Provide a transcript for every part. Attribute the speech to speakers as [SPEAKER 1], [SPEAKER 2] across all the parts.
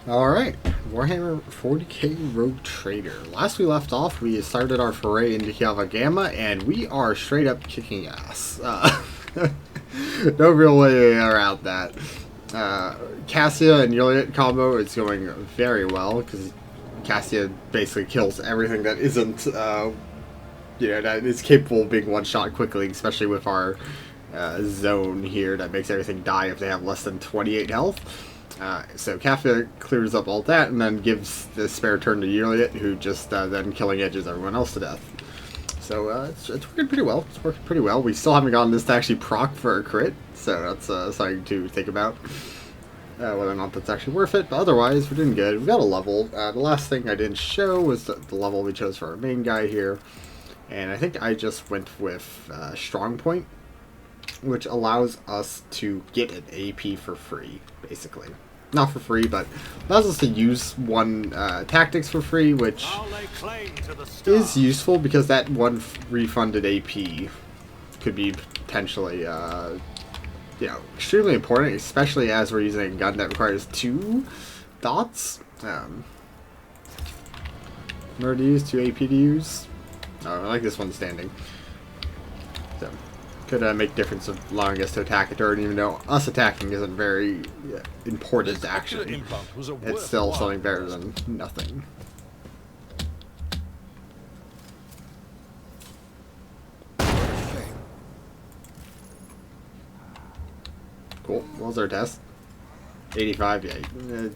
[SPEAKER 1] Alright, Warhammer 40k Rogue Trader. Last we left off, we started our foray into Kiava Gamma, and we are straight up kicking ass. No real way around that. Cassia and Yuliet combo is going very well, because Cassia basically kills everything that isn't, that is capable of being one-shot quickly, especially with our zone here that makes everything die if they have less than 28 health. So Cassia clears up all that and then gives the spare turn to Yuliet, who just then killing edges everyone else to death. So it's working pretty well. It's working pretty well. We still haven't gotten this to actually proc for a crit, so that's something to think about. Whether or not that's actually worth it, but otherwise we're doing good. We got a level. The last thing I didn't show was the level we chose for our main guy here, and I think I just went with Strong Point, which allows us to get an AP for free, basically. Not for free, but allows us to use one tactics for free, which is useful because that one refunded AP could be potentially, extremely important, especially as we're using a gun that requires 2 dots. Remember to use 2 AP to use. Oh, I like this one standing. So. Could make difference of allowing us to attack a turret, even though us attacking isn't very important actually. It's still something better than nothing. Cool. What was our test? 85, yeah.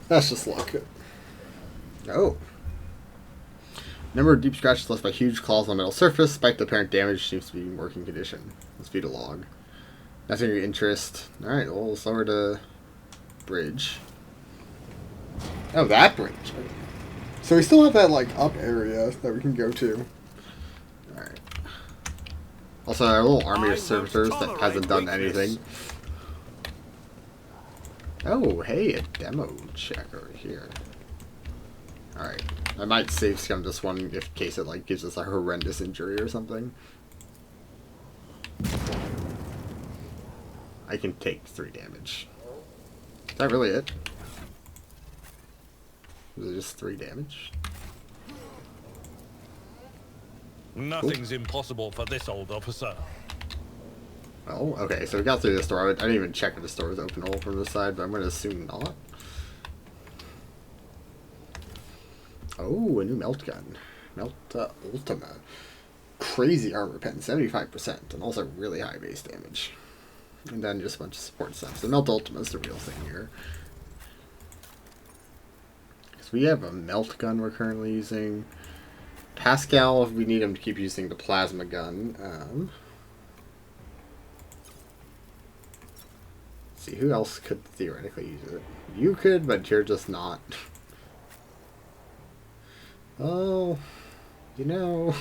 [SPEAKER 1] That's just luck. Oh. Number of deep scratches left by huge claws on the metal surface, despite the apparent damage, seems to be in working condition. Let's feed a log. Nothing of your interest. Alright, well, let's lower to bridge. Oh, that bridge. So we still have that, up area that we can go to. Alright. Also, our little army of servitors that hasn't done anything. Oh, hey, a demo check over here. Alright. I might save scum this one in case it gives us a horrendous injury or something. I can take 3 damage. Is that really it? Was it just 3 damage?
[SPEAKER 2] Nothing's impossible for this old officer.
[SPEAKER 1] Oh, okay, so we got through this door. I didn't even check if the door was open all from this side, but I'm going to assume not. Oh, a new melt gun. Melt Ultima. Crazy armor pen, 75%, and also really high base damage. And then just a bunch of support stuff. So Melt Ultima is the real thing here. So we have a melt gun we're currently using. Pascal, if we need him to keep using the plasma gun. Let's see, who else could theoretically use it? You could, but you're just not. Oh, you know.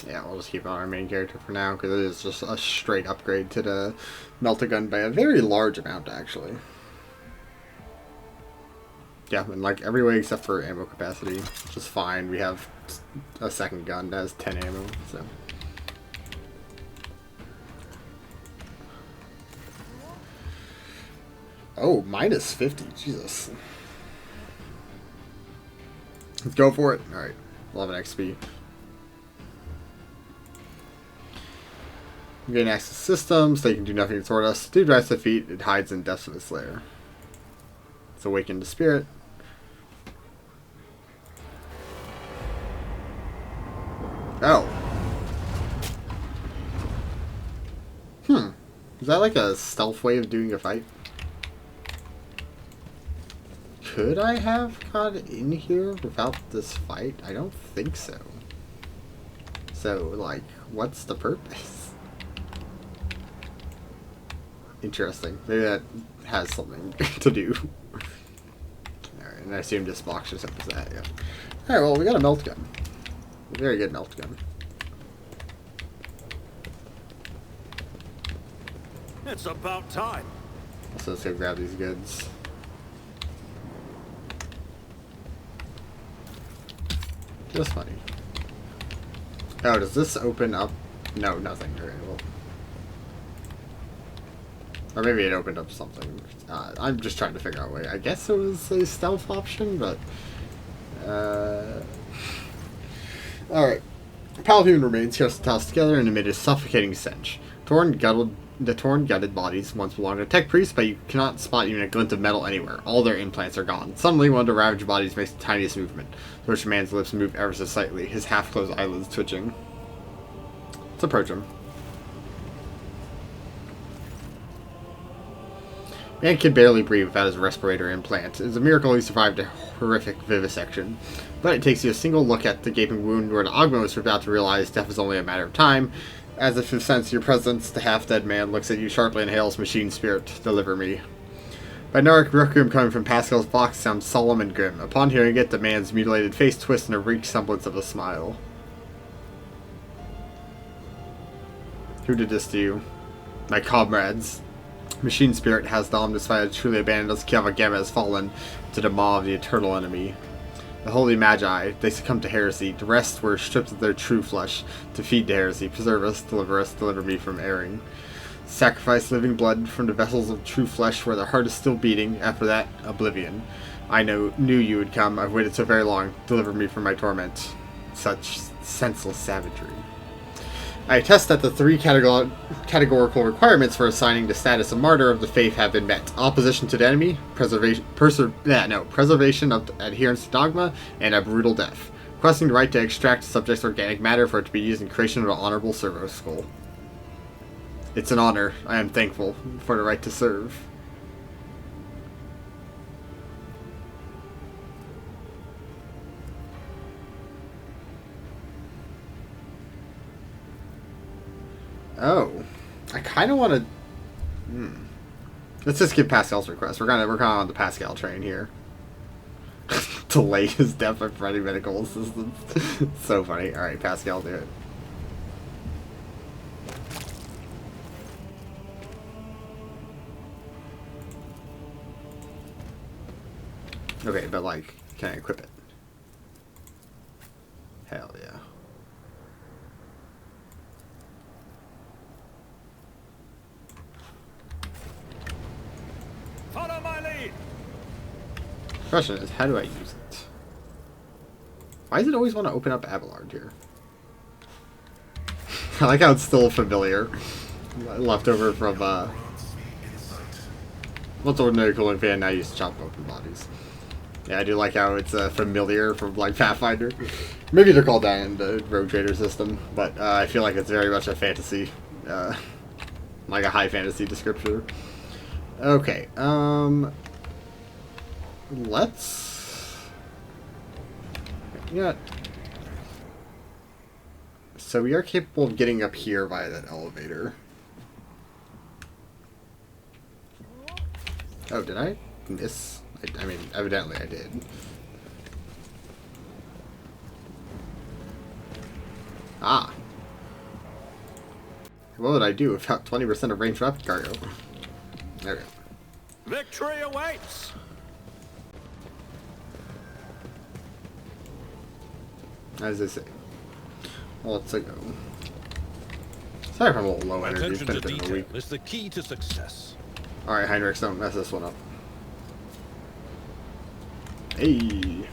[SPEAKER 1] Yeah, we'll just keep on our main character for now, because it is just a straight upgrade to the Melt-A-Gun by a very large amount, actually. Yeah, in every way except for ammo capacity, which is fine. We have a second gun that has 10 ammo, so... Oh, minus 50. Jesus. Let's go for it. Alright. 11 XP. Gain access to systems. They can do nothing to thwart us. Dude rises to feet. It hides in depths of its lair. It's awakened to spirit. Oh. Is that like a stealth way of doing a fight? Could I have got in here without this fight? I don't think so. So, what's the purpose? Interesting. Maybe that has something to do. Alright, and I assume this box just has that, yeah. Alright, well, we got a melt gun. A very good melt gun.
[SPEAKER 2] It's about time.
[SPEAKER 1] So let's go grab these goods. Just money. Oh, does this open up? No, nothing. Okay, well. Or maybe it opened up something. I'm just trying to figure out a way. I guess it was a stealth option, but... Alright. Paladin remains here tossed together and amid a suffocating stench. The torn, gutted bodies once belonged to tech priests, but you cannot spot even a glint of metal anywhere. All their implants are gone. Suddenly, one of the ravaged bodies makes the tiniest movement. The rich man's lips move ever so slightly, his half-closed eyelids twitching. Let's approach him. Man can barely breathe without his respirator implant. It's a miracle he survived a horrific vivisection. But it takes you a single look at the gaping wound where the Ogma is about to realize death is only a matter of time. As if to sense your presence, the half-dead man looks at you sharply and hails, "Machine spirit, deliver me." By Narek, requiem coming from Pascal's box sounds solemn and grim. Upon hearing it, the man's mutilated face twists in a weak semblance of a smile. Who did this to you? My comrades. Machine spirit has the omnis fight truly abandoned us. Kiava Gamma has fallen to the maw of the eternal enemy. The holy magi, they succumbed to heresy. The rest were stripped of their true flesh to feed to heresy. Preserve us, deliver me from erring. Sacrifice living blood from the vessels of true flesh where the heart is still beating. After that, oblivion. I knew you would come. I've waited so very long. Deliver me from my torment. Such senseless savagery. I attest that the three categorical requirements for assigning the status of martyr of the faith have been met: opposition to the enemy, preservation of adherence to dogma, and a brutal death. Requesting the right to extract the subject's organic matter for it to be used in creation of an honorable servo skull. It's an honor. I am thankful for the right to serve. Oh, I kind of want to. Let's just give Pascal's request. We're kind of on the Pascal train here. Delay his death by providing medical assistance. So funny. All right, Pascal, do it. Okay, but like, can I equip it? Hell yeah.
[SPEAKER 2] Follow my lead.
[SPEAKER 1] The question is, how do I use it? Why does it always want to open up Abelard here? I like how it's still familiar. Left over from, what's ordinary cooling fan now used to chop open bodies. Yeah, I do like how it's familiar from, like, Pathfinder. Maybe they're called that in the Rogue Trader system, but I feel like it's very much a fantasy, like a high fantasy descriptor. Okay, let's... Yeah. So we are capable of getting up here via that elevator. Oh, did I miss? I mean, evidently I did. Ah. What would I do without 20% of range weapon cargo? Okay.
[SPEAKER 2] Victory awaits.
[SPEAKER 1] As they say. Well, let's go. Sorry if I'm a little low energy. It's
[SPEAKER 2] Attention
[SPEAKER 1] been a
[SPEAKER 2] to
[SPEAKER 1] bit of a
[SPEAKER 2] detail
[SPEAKER 1] week.
[SPEAKER 2] is the key to success.
[SPEAKER 1] Alright, Heinrich, don't mess this one up. Hey.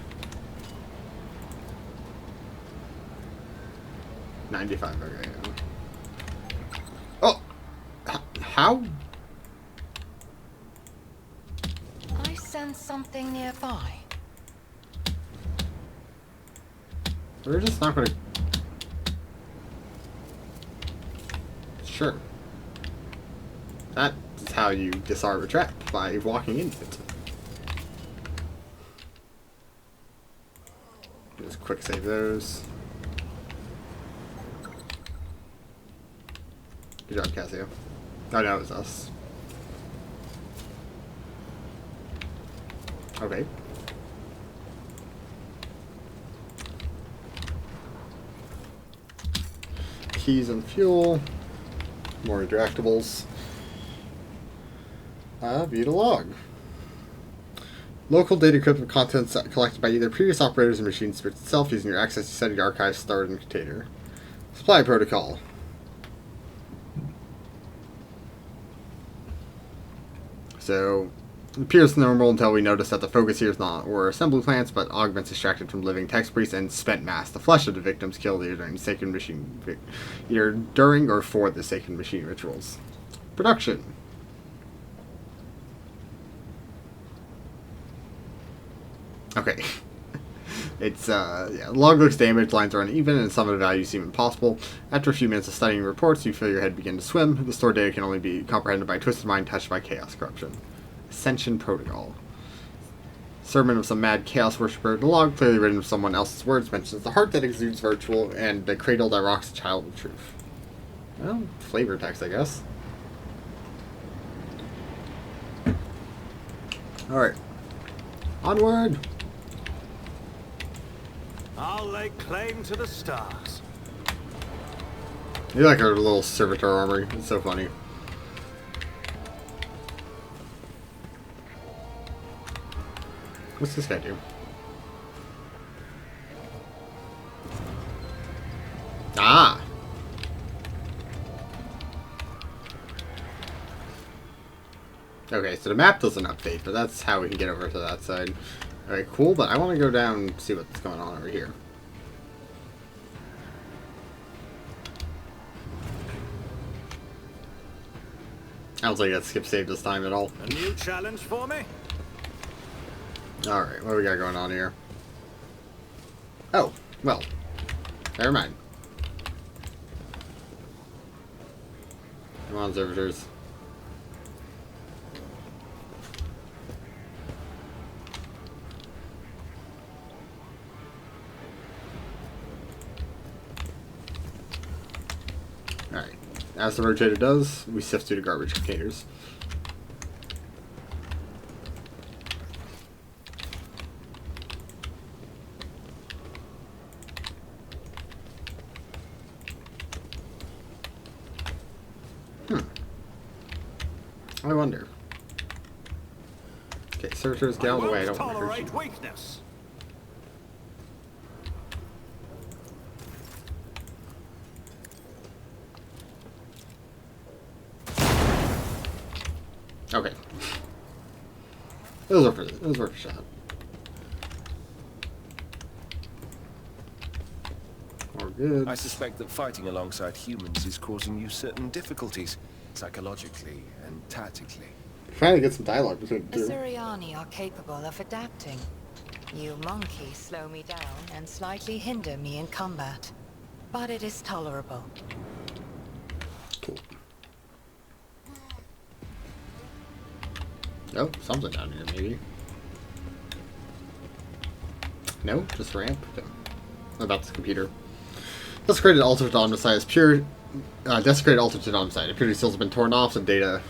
[SPEAKER 1] 95, okay. Oh! How?
[SPEAKER 3] I sense something nearby.
[SPEAKER 1] We're just not gonna... Sure. That is how you disarm a trap, by walking into it. Just quick save those. Good job, Cassio. Oh no, it was us. Okay. Keys and fuel. More interactables. View the log. Local data encrypted contents collected by either previous operators or machine spirits itself using your access to setting archives stored in a container. Supply protocol. So, it appears normal until we notice that the focus here is not were assembly plants, but augments extracted from living text priests and spent mass. The flesh of the victims killed either either during or for the sacred machine rituals. Production. Okay. It's, yeah, the log looks damaged, lines are uneven, and some of the values seem impossible. After a few minutes of studying reports, you feel your head begin to swim. The stored data can only be comprehended by a twisted mind touched by chaos corruption. Ascension Protocol. Sermon of some mad chaos worshipper. The log, clearly written with someone else's words, mentions the heart that exudes virtual and the cradle that rocks the child of truth. Well, flavor text, I guess. Alright. Onward!
[SPEAKER 2] I'll lay claim to the stars.
[SPEAKER 1] You like her little servitor armory. It's so funny. What's this guy do? Ah! Okay, so the map doesn't update, but that's how we can get over to that side. Alright, cool, but I want to go down and see what's going on over here. I don't think that skip save this time at all.
[SPEAKER 2] A new challenge for me?
[SPEAKER 1] Alright, what do we got going on here? Oh, well. Never mind. Come on, servitors. Alright. As the rotator does, we sift through the garbage containers. I wonder. Okay, servitors, get out of the way. I don't want to hurt you.
[SPEAKER 2] Tolerate weakness.
[SPEAKER 1] Okay. It was worth a shot. We're good.
[SPEAKER 4] I suspect that fighting alongside humans is causing you certain difficulties, psychologically and tactically.
[SPEAKER 1] Finally get some dialogue between
[SPEAKER 3] The
[SPEAKER 1] the two.
[SPEAKER 3] Suriani are capable of adapting. You monkeys slow me down and slightly hinder me in combat. But it is tolerable.
[SPEAKER 1] Cool. Oh, something down here, maybe. No, just ramp. Okay. About the computer. Desecrated altar to Omnicide is pure. Desecrated altar to Omnicide. The purity seals have been torn off. The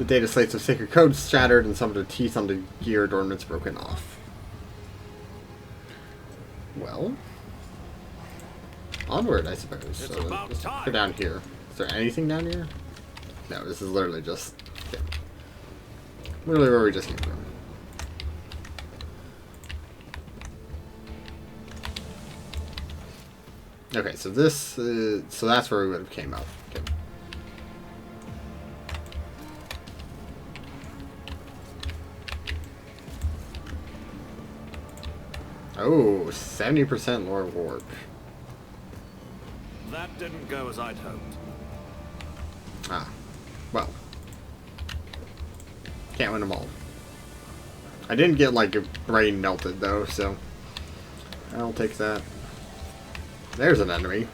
[SPEAKER 1] data slates of sacred codes shattered, and some of the teeth on the geared ornaments broken off. Well, onward, I suppose. So let's go down here. Is there anything down here? No, this is literally just... Okay. Literally where we just came from. Okay, so this... so that's where we would have came up. Okay. Oh, 70% lore warp.
[SPEAKER 2] That didn't go as I'd hoped.
[SPEAKER 1] Ah. Well. Can't win them all. I didn't get, like, a brain melted, though, so... I'll take that. There's an enemy.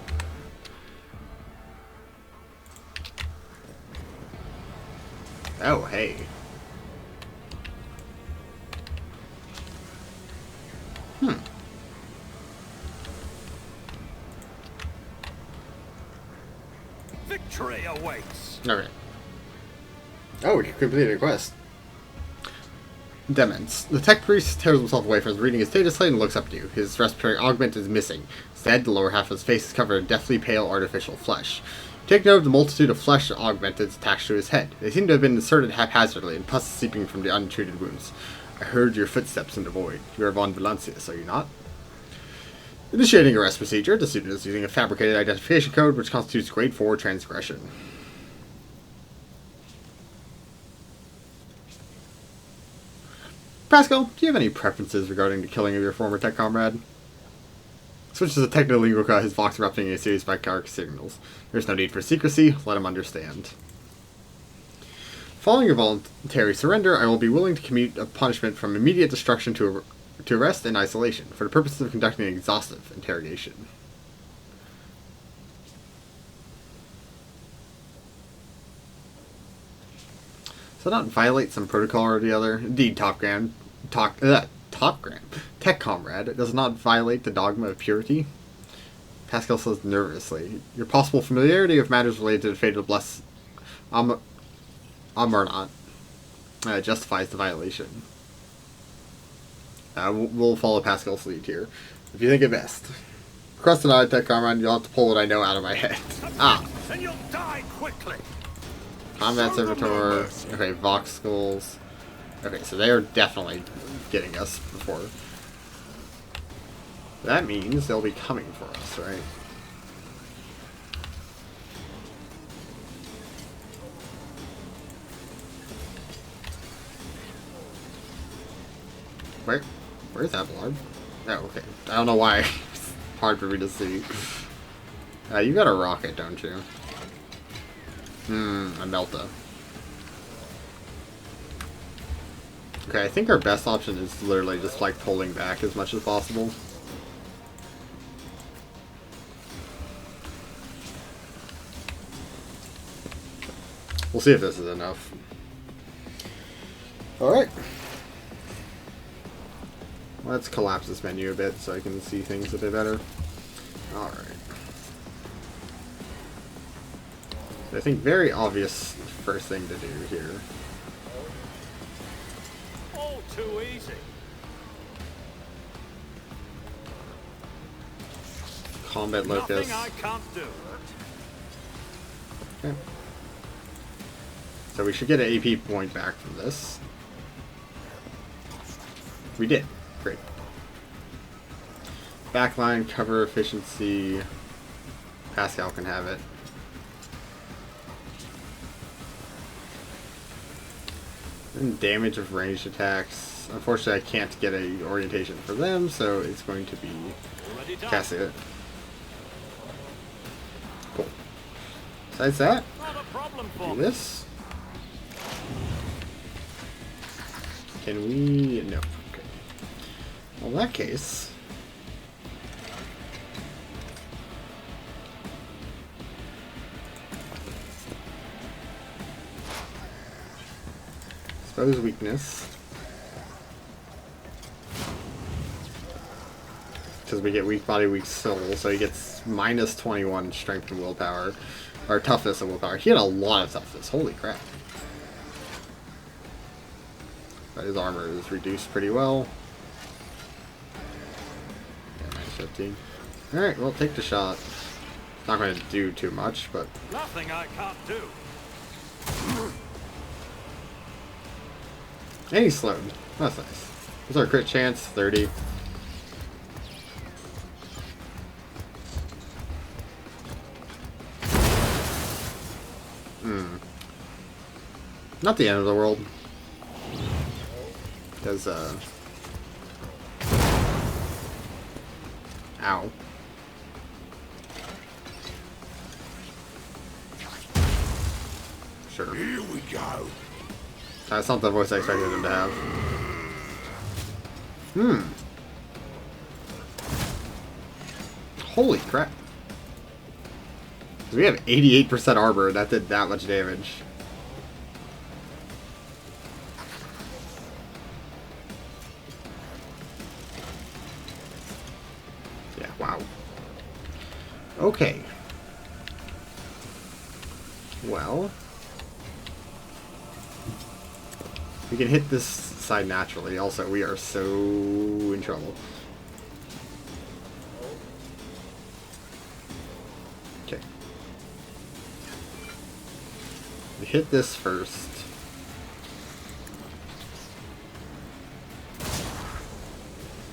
[SPEAKER 1] Oh, hey.
[SPEAKER 2] Victory awaits.
[SPEAKER 1] Okay. Oh, we completed a quest. Demons. The tech priest tears himself away from reading his data slate and looks up at you. His respiratory augment is missing. Instead, the lower half of his face is covered in deathly pale artificial flesh. Take note of the multitude of flesh augmenteds attached to his head. They seem to have been inserted haphazardly, and pus is seeping from the untreated wounds. I heard your footsteps in the void. You are von Valancius, are you not? Initiating arrest procedure. The student is using a fabricated identification code which constitutes grade 4 transgression. Pascal, do you have any preferences regarding the killing of your former tech comrade? Switches to technolinguica, his vox erupting in a series of bicaric signals. There's no need for secrecy, let him understand. Following your voluntary surrender, I will be willing to commute a punishment from immediate destruction to arrest and isolation, for the purposes of conducting an exhaustive interrogation. So not violate some protocol or the other. Indeed, Tech comrade does not violate the dogma of purity. Pascal says nervously, your possible familiarity with matters related to the fate of blessed Amarnat justifies the violation. We'll follow Pascal's lead here. If you think it best. Crust and I, Tech comrade, you'll have to pull what I know out of my head.
[SPEAKER 2] Then you'll die quickly.
[SPEAKER 1] Combat servitor. Okay, Vox skulls. Okay, so they are definitely getting us before. That means they'll be coming for us, right? Where's that blood? Oh, okay. I don't know why. It's hard for me to see. You got a rocket, don't you? A Melta. Okay, I think our best option is literally just like pulling back as much as possible. We'll see if this is enough. Alright. Let's collapse this menu a bit so I can see things a bit better. Alright. I think very obvious first thing to do here.
[SPEAKER 2] All too easy.
[SPEAKER 1] Combat locus.
[SPEAKER 2] Nothing I can't do.
[SPEAKER 1] Okay. So we should get an AP point back from this. We did. Great. Backline, cover efficiency. Pascal can have it. And damage of ranged attacks. Unfortunately, I can't get a orientation for them, so it's going to be casting it. Cool. Besides that, do this. Can we? No. Okay. Well, in that case. Expose weakness. Because we get weak body, weak soul, so he gets minus 21 strength and willpower. Or toughness and willpower. He had a lot of toughness. Holy crap. But his armor is reduced pretty well. Yeah, minus 15. Alright, well, take the shot. It's not going to do too much, but...
[SPEAKER 2] Nothing I can't do.
[SPEAKER 1] And he's slowed. That's nice. What's our crit chance? 30. Not the end of the world. Because, ow. Sure.
[SPEAKER 5] Here we go.
[SPEAKER 1] That's not the voice I expected him to have. Holy crap. We have 88% armor, and that did that much damage. Yeah, wow. Okay. Well... we can hit this side naturally. Also, we are so in trouble. Okay. We hit this first.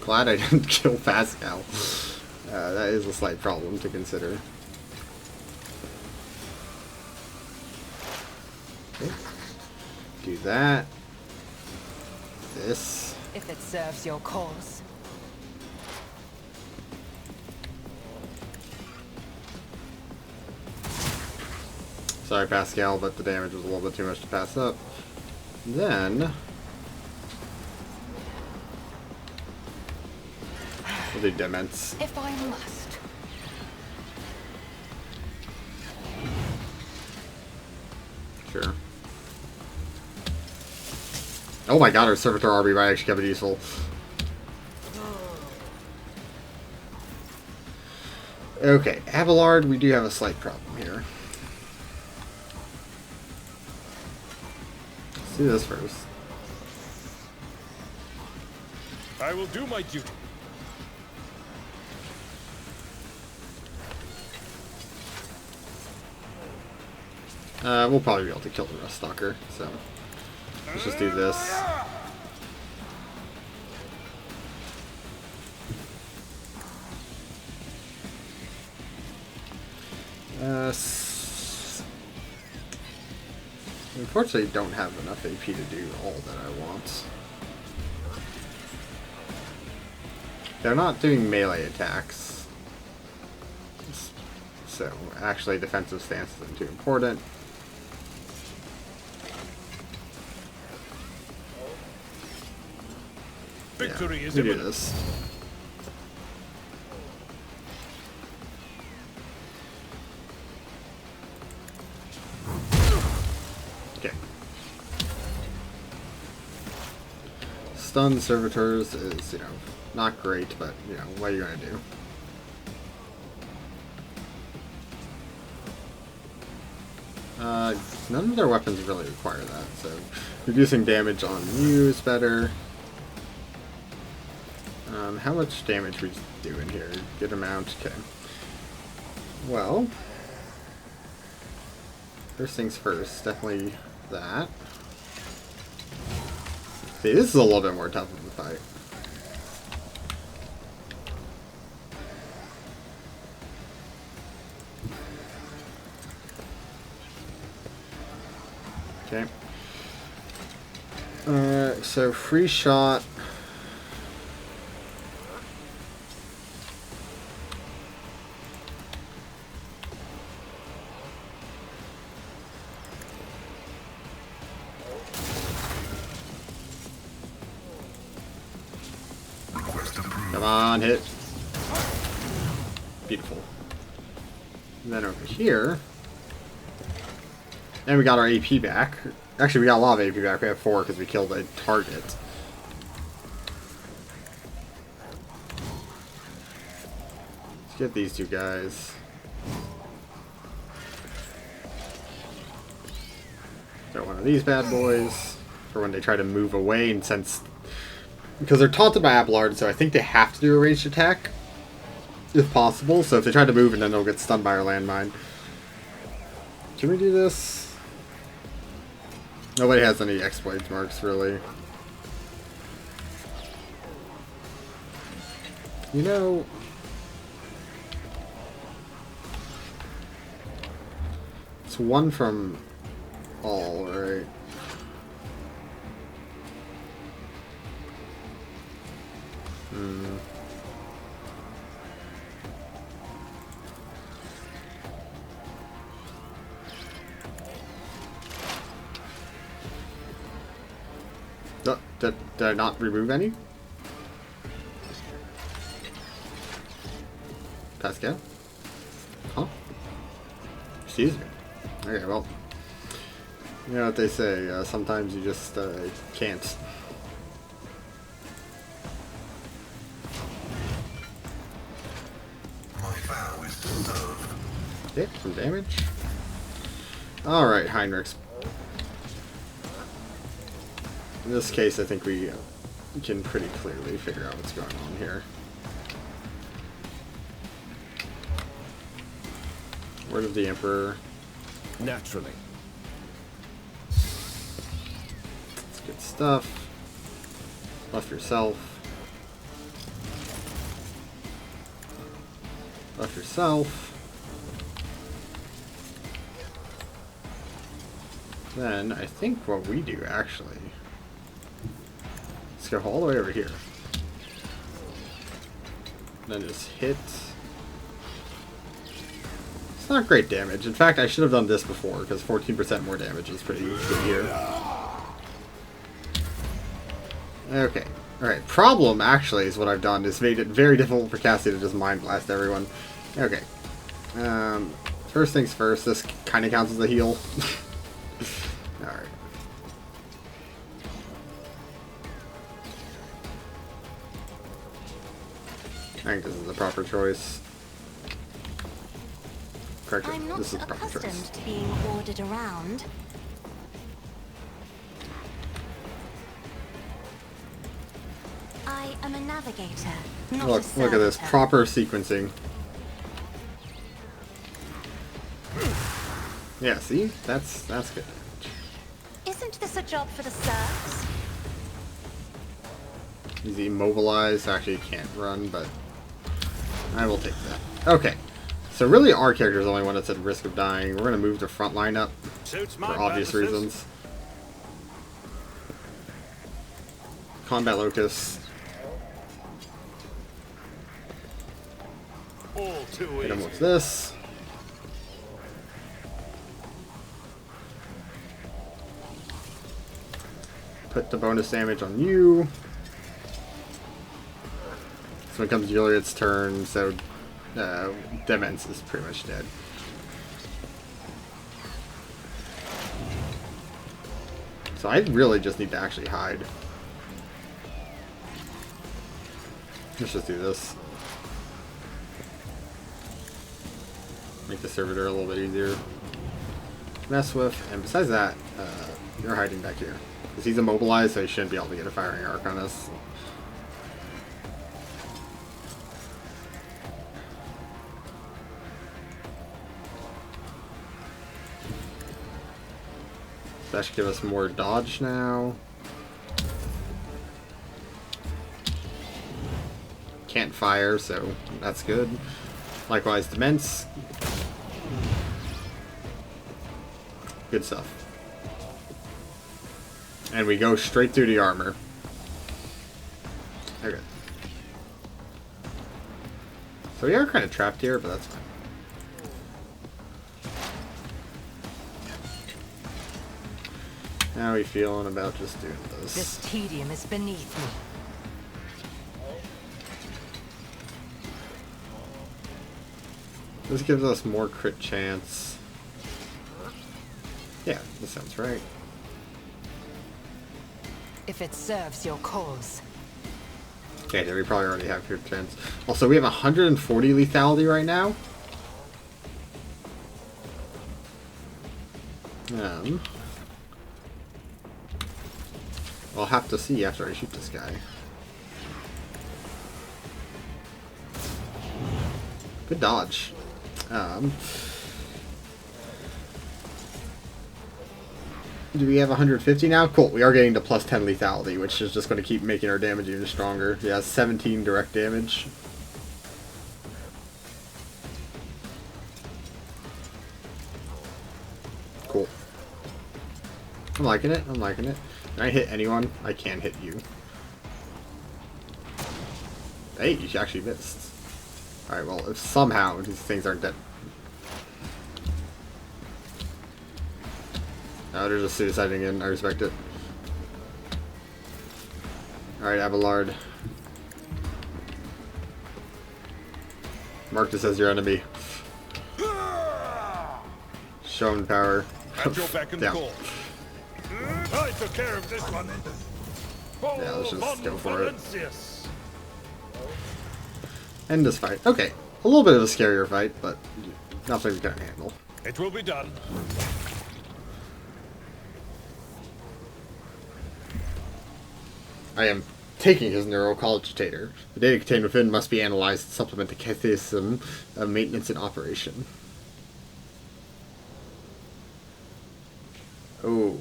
[SPEAKER 1] Glad I didn't kill Pascal. That is a slight problem to consider. Okay. Do that. This.
[SPEAKER 3] If it serves your cause.
[SPEAKER 1] Sorry, Pascal, but the damage was a little bit too much to pass up. Then we'll do dements.
[SPEAKER 3] If I must.
[SPEAKER 1] Sure. Oh my god, our Servitor RB might actually come in useful. Okay, Abelard, we do have a slight problem here. Let's do this first.
[SPEAKER 2] I will do my duty.
[SPEAKER 1] We'll probably be able to kill the Rust Stalker, so let's just do this. Unfortunately, don't have enough AP to do all that I want. They're not doing melee attacks, so actually defensive stance isn't too important.
[SPEAKER 2] Victory is
[SPEAKER 1] we do
[SPEAKER 2] imminent.
[SPEAKER 1] this. Okay. Stun servitors is, you know, not great, but, you know, what are you gonna do? None of their weapons really require that, so reducing damage on you is better. How much damage we doing here? Good amount. Okay. Well, first things first, definitely that. See, this is a little bit more tough of a fight. Okay. So free shot. Come on, hit. Beautiful. And then over here. And we got our AP back. Actually, we got a lot of AP back. We have 4 because we killed a target. Let's get these two guys. Got one of these bad boys for when they try to move away, and since because they're taunted by Abelard, so I think they have to do a ranged attack if possible. So if they try to move, and then they'll get stunned by our landmine. Can we do this? Nobody has any exploits marks, really. You know, it's one from all, right? Did I not remove any? Pascal? Huh? Excuse me. Okay, well. You know what they say, sometimes you just can't.
[SPEAKER 5] My vow is to serve.
[SPEAKER 1] Okay, some damage. Alright, Heinrichs. In this case, I think we can pretty clearly figure out what's going on here. Word of the Emperor.
[SPEAKER 4] Naturally.
[SPEAKER 1] That's good stuff. Buff yourself. Buff yourself. Then I think what we do actually, let's go all the way over here. Then just hit. It's not great damage. In fact, I should have done this before because 14% more damage is pretty good here. Okay. Alright. Problem actually is what I've done is made it very difficult for Cassie to just mind blast everyone. Okay. First things first, this kind of counts as a heal. Alright. I think this is the proper choice. Correct.
[SPEAKER 6] I'm not
[SPEAKER 1] This is the proper choice.
[SPEAKER 6] accustomed to being ordered around. I am a navigator, not a
[SPEAKER 1] Look at this
[SPEAKER 6] servitor.
[SPEAKER 1] proper sequencing. Yeah, see? That's good.
[SPEAKER 6] Isn't this a job for the serfs?
[SPEAKER 1] He's immobilized. Actually, he can't run, but I will take that. Okay. So really our character is the only one that's at risk of dying. We're going to move the front line up
[SPEAKER 2] Suits
[SPEAKER 1] for
[SPEAKER 2] my
[SPEAKER 1] obvious
[SPEAKER 2] purposes.
[SPEAKER 1] reasons. Combat Locust.
[SPEAKER 2] All too
[SPEAKER 1] Hit him
[SPEAKER 2] easy.
[SPEAKER 1] with this. Put the bonus damage on you. So when it comes to Gilead's turn, so Demence is pretty much dead. So I really just need to actually hide. Let's just do this. Make the servitor a little bit easier to mess with. And besides that, you're hiding back here. Because he's immobilized, so he shouldn't be able to get a firing arc on us. That should give us more dodge now. Can't fire, so that's good. Likewise, Demence. Good stuff. And we go straight through the armor. Okay. So we are kind of trapped here, but that's fine. How are we feeling about just doing this?
[SPEAKER 3] This tedium is beneath me.
[SPEAKER 1] This gives us more crit chance. Yeah, that sounds right.
[SPEAKER 3] If it serves your cause.
[SPEAKER 1] Okay, yeah, we probably already have crit chance. Also, we have 140 lethality right now. I'll have to see after I shoot this guy. Good dodge. Do we have 150 now? Cool. We are getting to plus 10 lethality, which is just going to keep making our damage even stronger. Yeah, 17 direct damage. Cool. I'm liking it. I'm liking it. Can I hit anyone? I can hit you. Hey, you actually missed. Alright, well, if somehow these things aren't dead. No, they're just suiciding in. I respect it. Alright, Abelard. Mark this as your enemy. Shown power.
[SPEAKER 2] At your beck and
[SPEAKER 1] Down.
[SPEAKER 2] call. I took care of this one.
[SPEAKER 1] Yeah, let's just go for it.
[SPEAKER 2] Valentius.
[SPEAKER 1] End this fight. Okay. A little bit of a scarier fight, but nothing we can't handle.
[SPEAKER 2] It will be done.
[SPEAKER 1] I am taking his neurocogitator. The data contained within must be analyzed to supplement the catechism of maintenance and operation. Oh.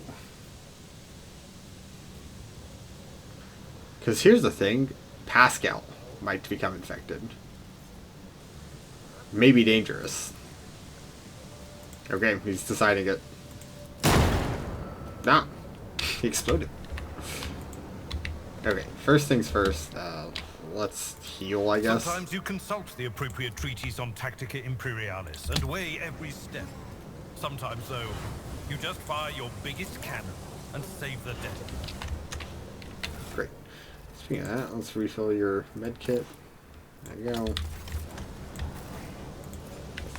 [SPEAKER 1] Because here's the thing. Pascal might become infected. may be dangerous. Okay, he's deciding it. Nah, he exploded. Okay, first things first, let's heal, I guess.
[SPEAKER 2] Sometimes you consult the appropriate treatise on Tactica Imperialis and weigh every step. Sometimes, though, you just fire your biggest cannon and save the day.
[SPEAKER 1] Great. Speaking of that, let's refill your med kit. There you go.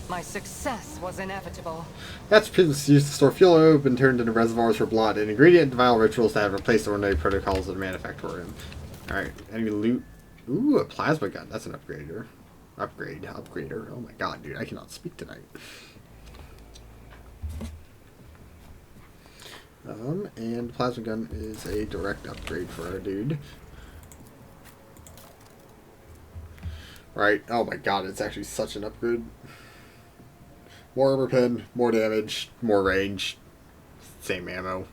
[SPEAKER 3] My success was inevitable.
[SPEAKER 1] That's previously used to store fuel that have been turned into reservoirs for blood, an ingredient in vial rituals that have replaced ordinary protocols of the manufactorium. Alright, any loot? Ooh, a plasma gun. That's an upgrader. Upgrader. Oh my god, dude, I cannot speak tonight. And the plasma gun is a direct upgrade for our dude. Right, oh my god, it's actually such an upgrade. More armor pen, more damage, more range, same ammo.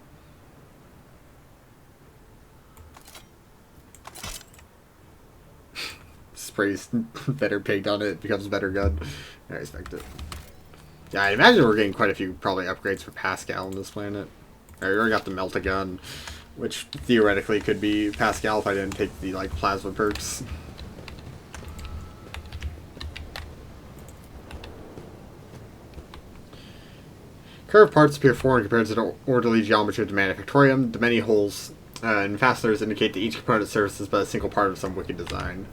[SPEAKER 1] Sprays better paint on it, becomes a better gun. I respect it. Yeah, I imagine we're getting quite a few probably upgrades for Pascal on this planet. I already got the Melt-A-Gun, which theoretically could be Pascal if I didn't take the like plasma perks. Curved parts appear foreign compared to the orderly geometry of the manufactorium. The many holes and fasteners indicate that each component services but a single part of some wicked design.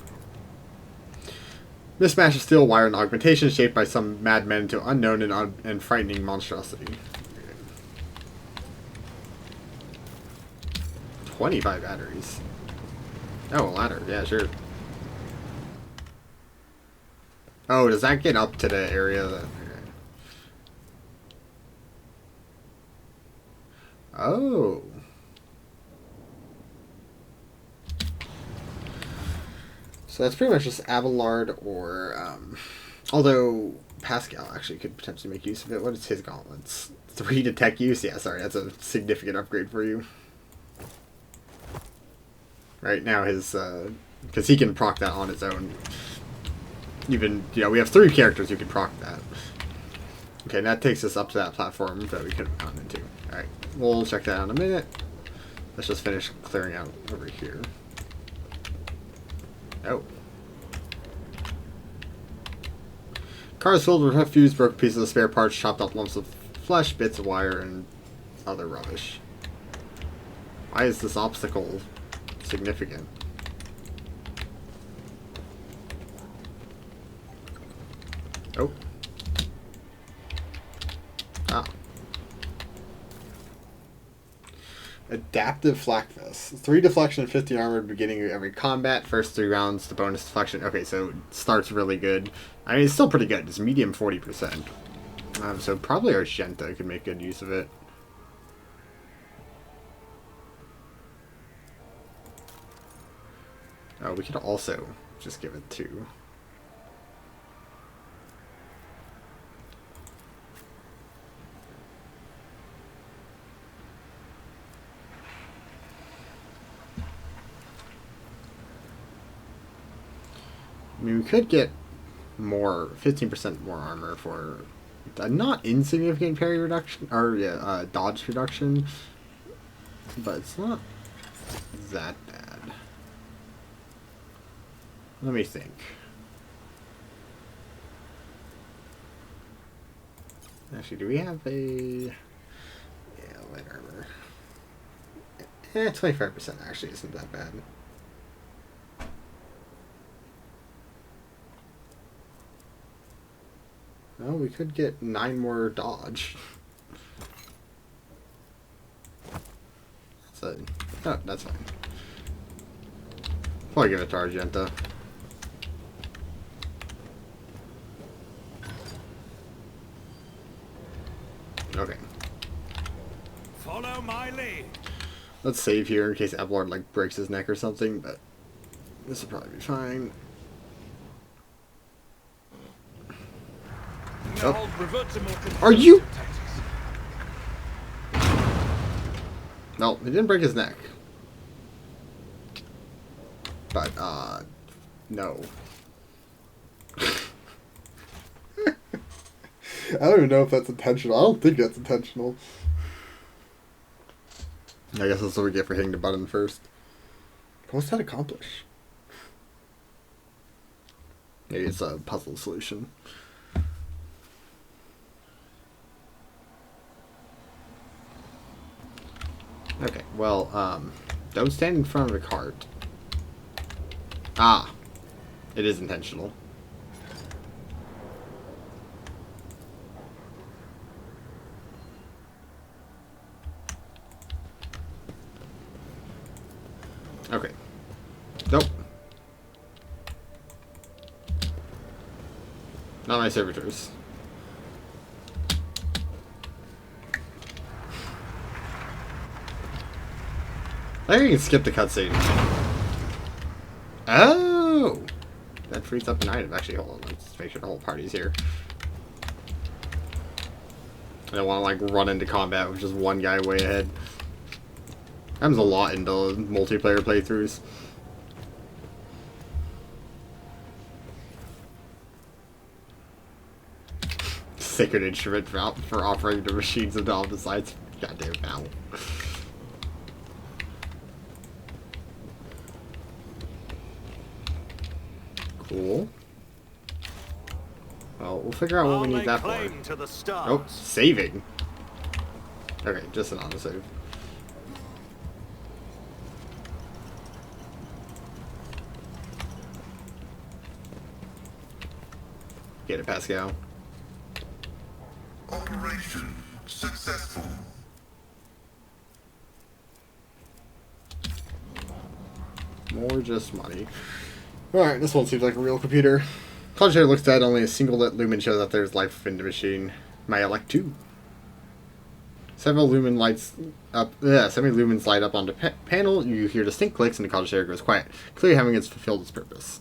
[SPEAKER 1] Mismatch of steel, wire, and augmentation shaped by some madmen into unknown and frightening monstrosity. 25 batteries. Oh, a ladder. Yeah, sure. Oh, does that get up to the area that... Oh. So that's pretty much just Abelard or, although Pascal actually could potentially make use of it. What is his gauntlets? 3 to tech use? Yeah, sorry, that's a significant upgrade for you. Right now his, because he can proc that on his own. Even, you know, we have 3 characters who can proc that. Okay, and that takes us up to that platform that we could have gone into. Alright, we'll check that out in a minute. Let's just finish clearing out over here. Oh. Cars filled with refuse, broken pieces of spare parts, chopped up lumps of flesh, bits of wire, and other rubbish. Why is this obstacle significant? Oh. Ah. Adaptive flak vest. 3 deflection, 50 armor at the beginning of every combat. First 3 rounds, the bonus deflection. Okay, so it starts really good. I mean, it's still pretty good. It's medium 40%. So probably Argenta could make good use of it. Oh, we could also just give it 2. I mean, we could get more, 15% more armor for a not insignificant parry reduction, or yeah, dodge reduction, but it's not that bad. Let me think. Actually, do we have a... Yeah, light armor. 25% actually isn't that bad. Well, we could get 9 more dodge. So, oh, that's fine. Probably give it to Argenta. Okay.
[SPEAKER 2] Follow my lead.
[SPEAKER 1] Let's save here in case Abelard like breaks his neck or something, but this will probably be fine.
[SPEAKER 2] Now revert to more
[SPEAKER 1] Are you? No, he didn't break his neck. But, no. I don't even know if that's intentional. I don't think that's intentional. I guess that's what we get for hitting the button first. What's that accomplish? Maybe it's a puzzle solution. Okay, well, don't stand in front of a cart. Ah, it is intentional. Okay. Nope. Not my servitors. I think you can skip the cutscene. Oh! That frees up an item. Actually, hold on. Let's make sure the whole party's here. I don't want to, like, run into combat with just one guy way ahead. Happens a lot in the multiplayer playthroughs. Sacred instrument for operating the machines of the opposite sides. Goddamn battle. Cool. Well, we'll figure out what we need that for. Oh, saving. Okay, just an auto save. Get it, Pascal.
[SPEAKER 5] Operation successful.
[SPEAKER 1] More just money. Alright, this one seems like a real computer. Concentrator looks dead, only a single lit lumen shows that there's life within the machine. May I elect two? Several lumens light up on the panel, you hear distinct clicks and the concentrator goes quiet, clearly having fulfilled its purpose.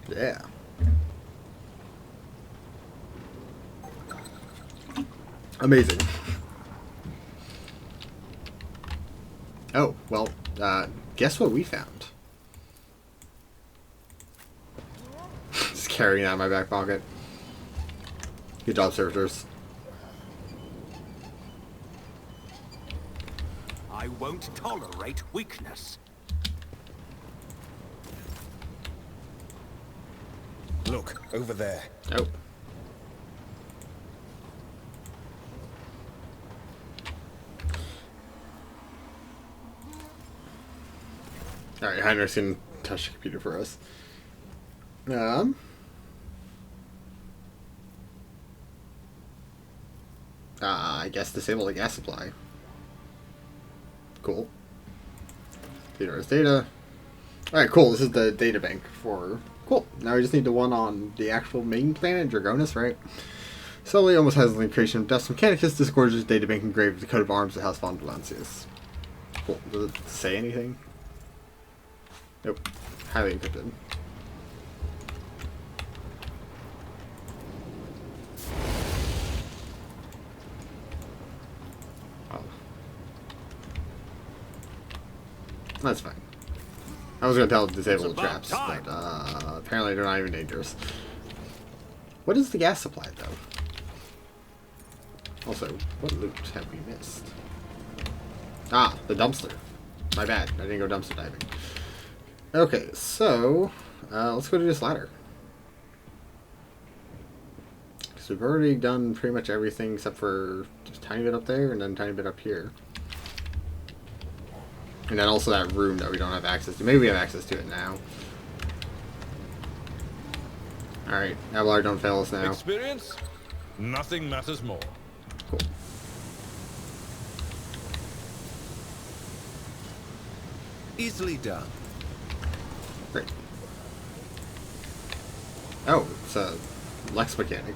[SPEAKER 1] Yeah. Amazing. Oh, well, guess what we found? Just carrying that in my back pocket. Good job, servitors.
[SPEAKER 7] I won't tolerate weakness.
[SPEAKER 4] Look, over there.
[SPEAKER 1] Oh. Alright, Heinrich's gonna touch the computer for us. I guess disable the gas supply. Cool. Theater's data. Alright, cool. This is the data bank for... Cool. Now we just need the one on the actual main planet, Dragonus, right? Slowly, almost has the creation of Dust Mechanicus, this gorgeous data bank engraved with the coat of arms of House von Valancius. Cool. Does it say anything? Nope. Highly encrypted. Oh. That's fine. I was going to tell it to disable the traps, but apparently they're not even dangerous. What is the gas supply, though? Also, what loot have we missed? Ah, the dumpster. My bad. I didn't go dumpster diving. Okay, so let's go to this ladder. Because we've already done pretty much everything except for just a tiny bit up there and then a tiny bit up here. And then also that room that we don't have access to. Maybe we have access to it now. Alright, Avalar, don't fail us now.
[SPEAKER 2] Experience? Nothing matters more.
[SPEAKER 1] Cool.
[SPEAKER 4] Easily done.
[SPEAKER 1] Great. Oh, it's a Lex mechanic.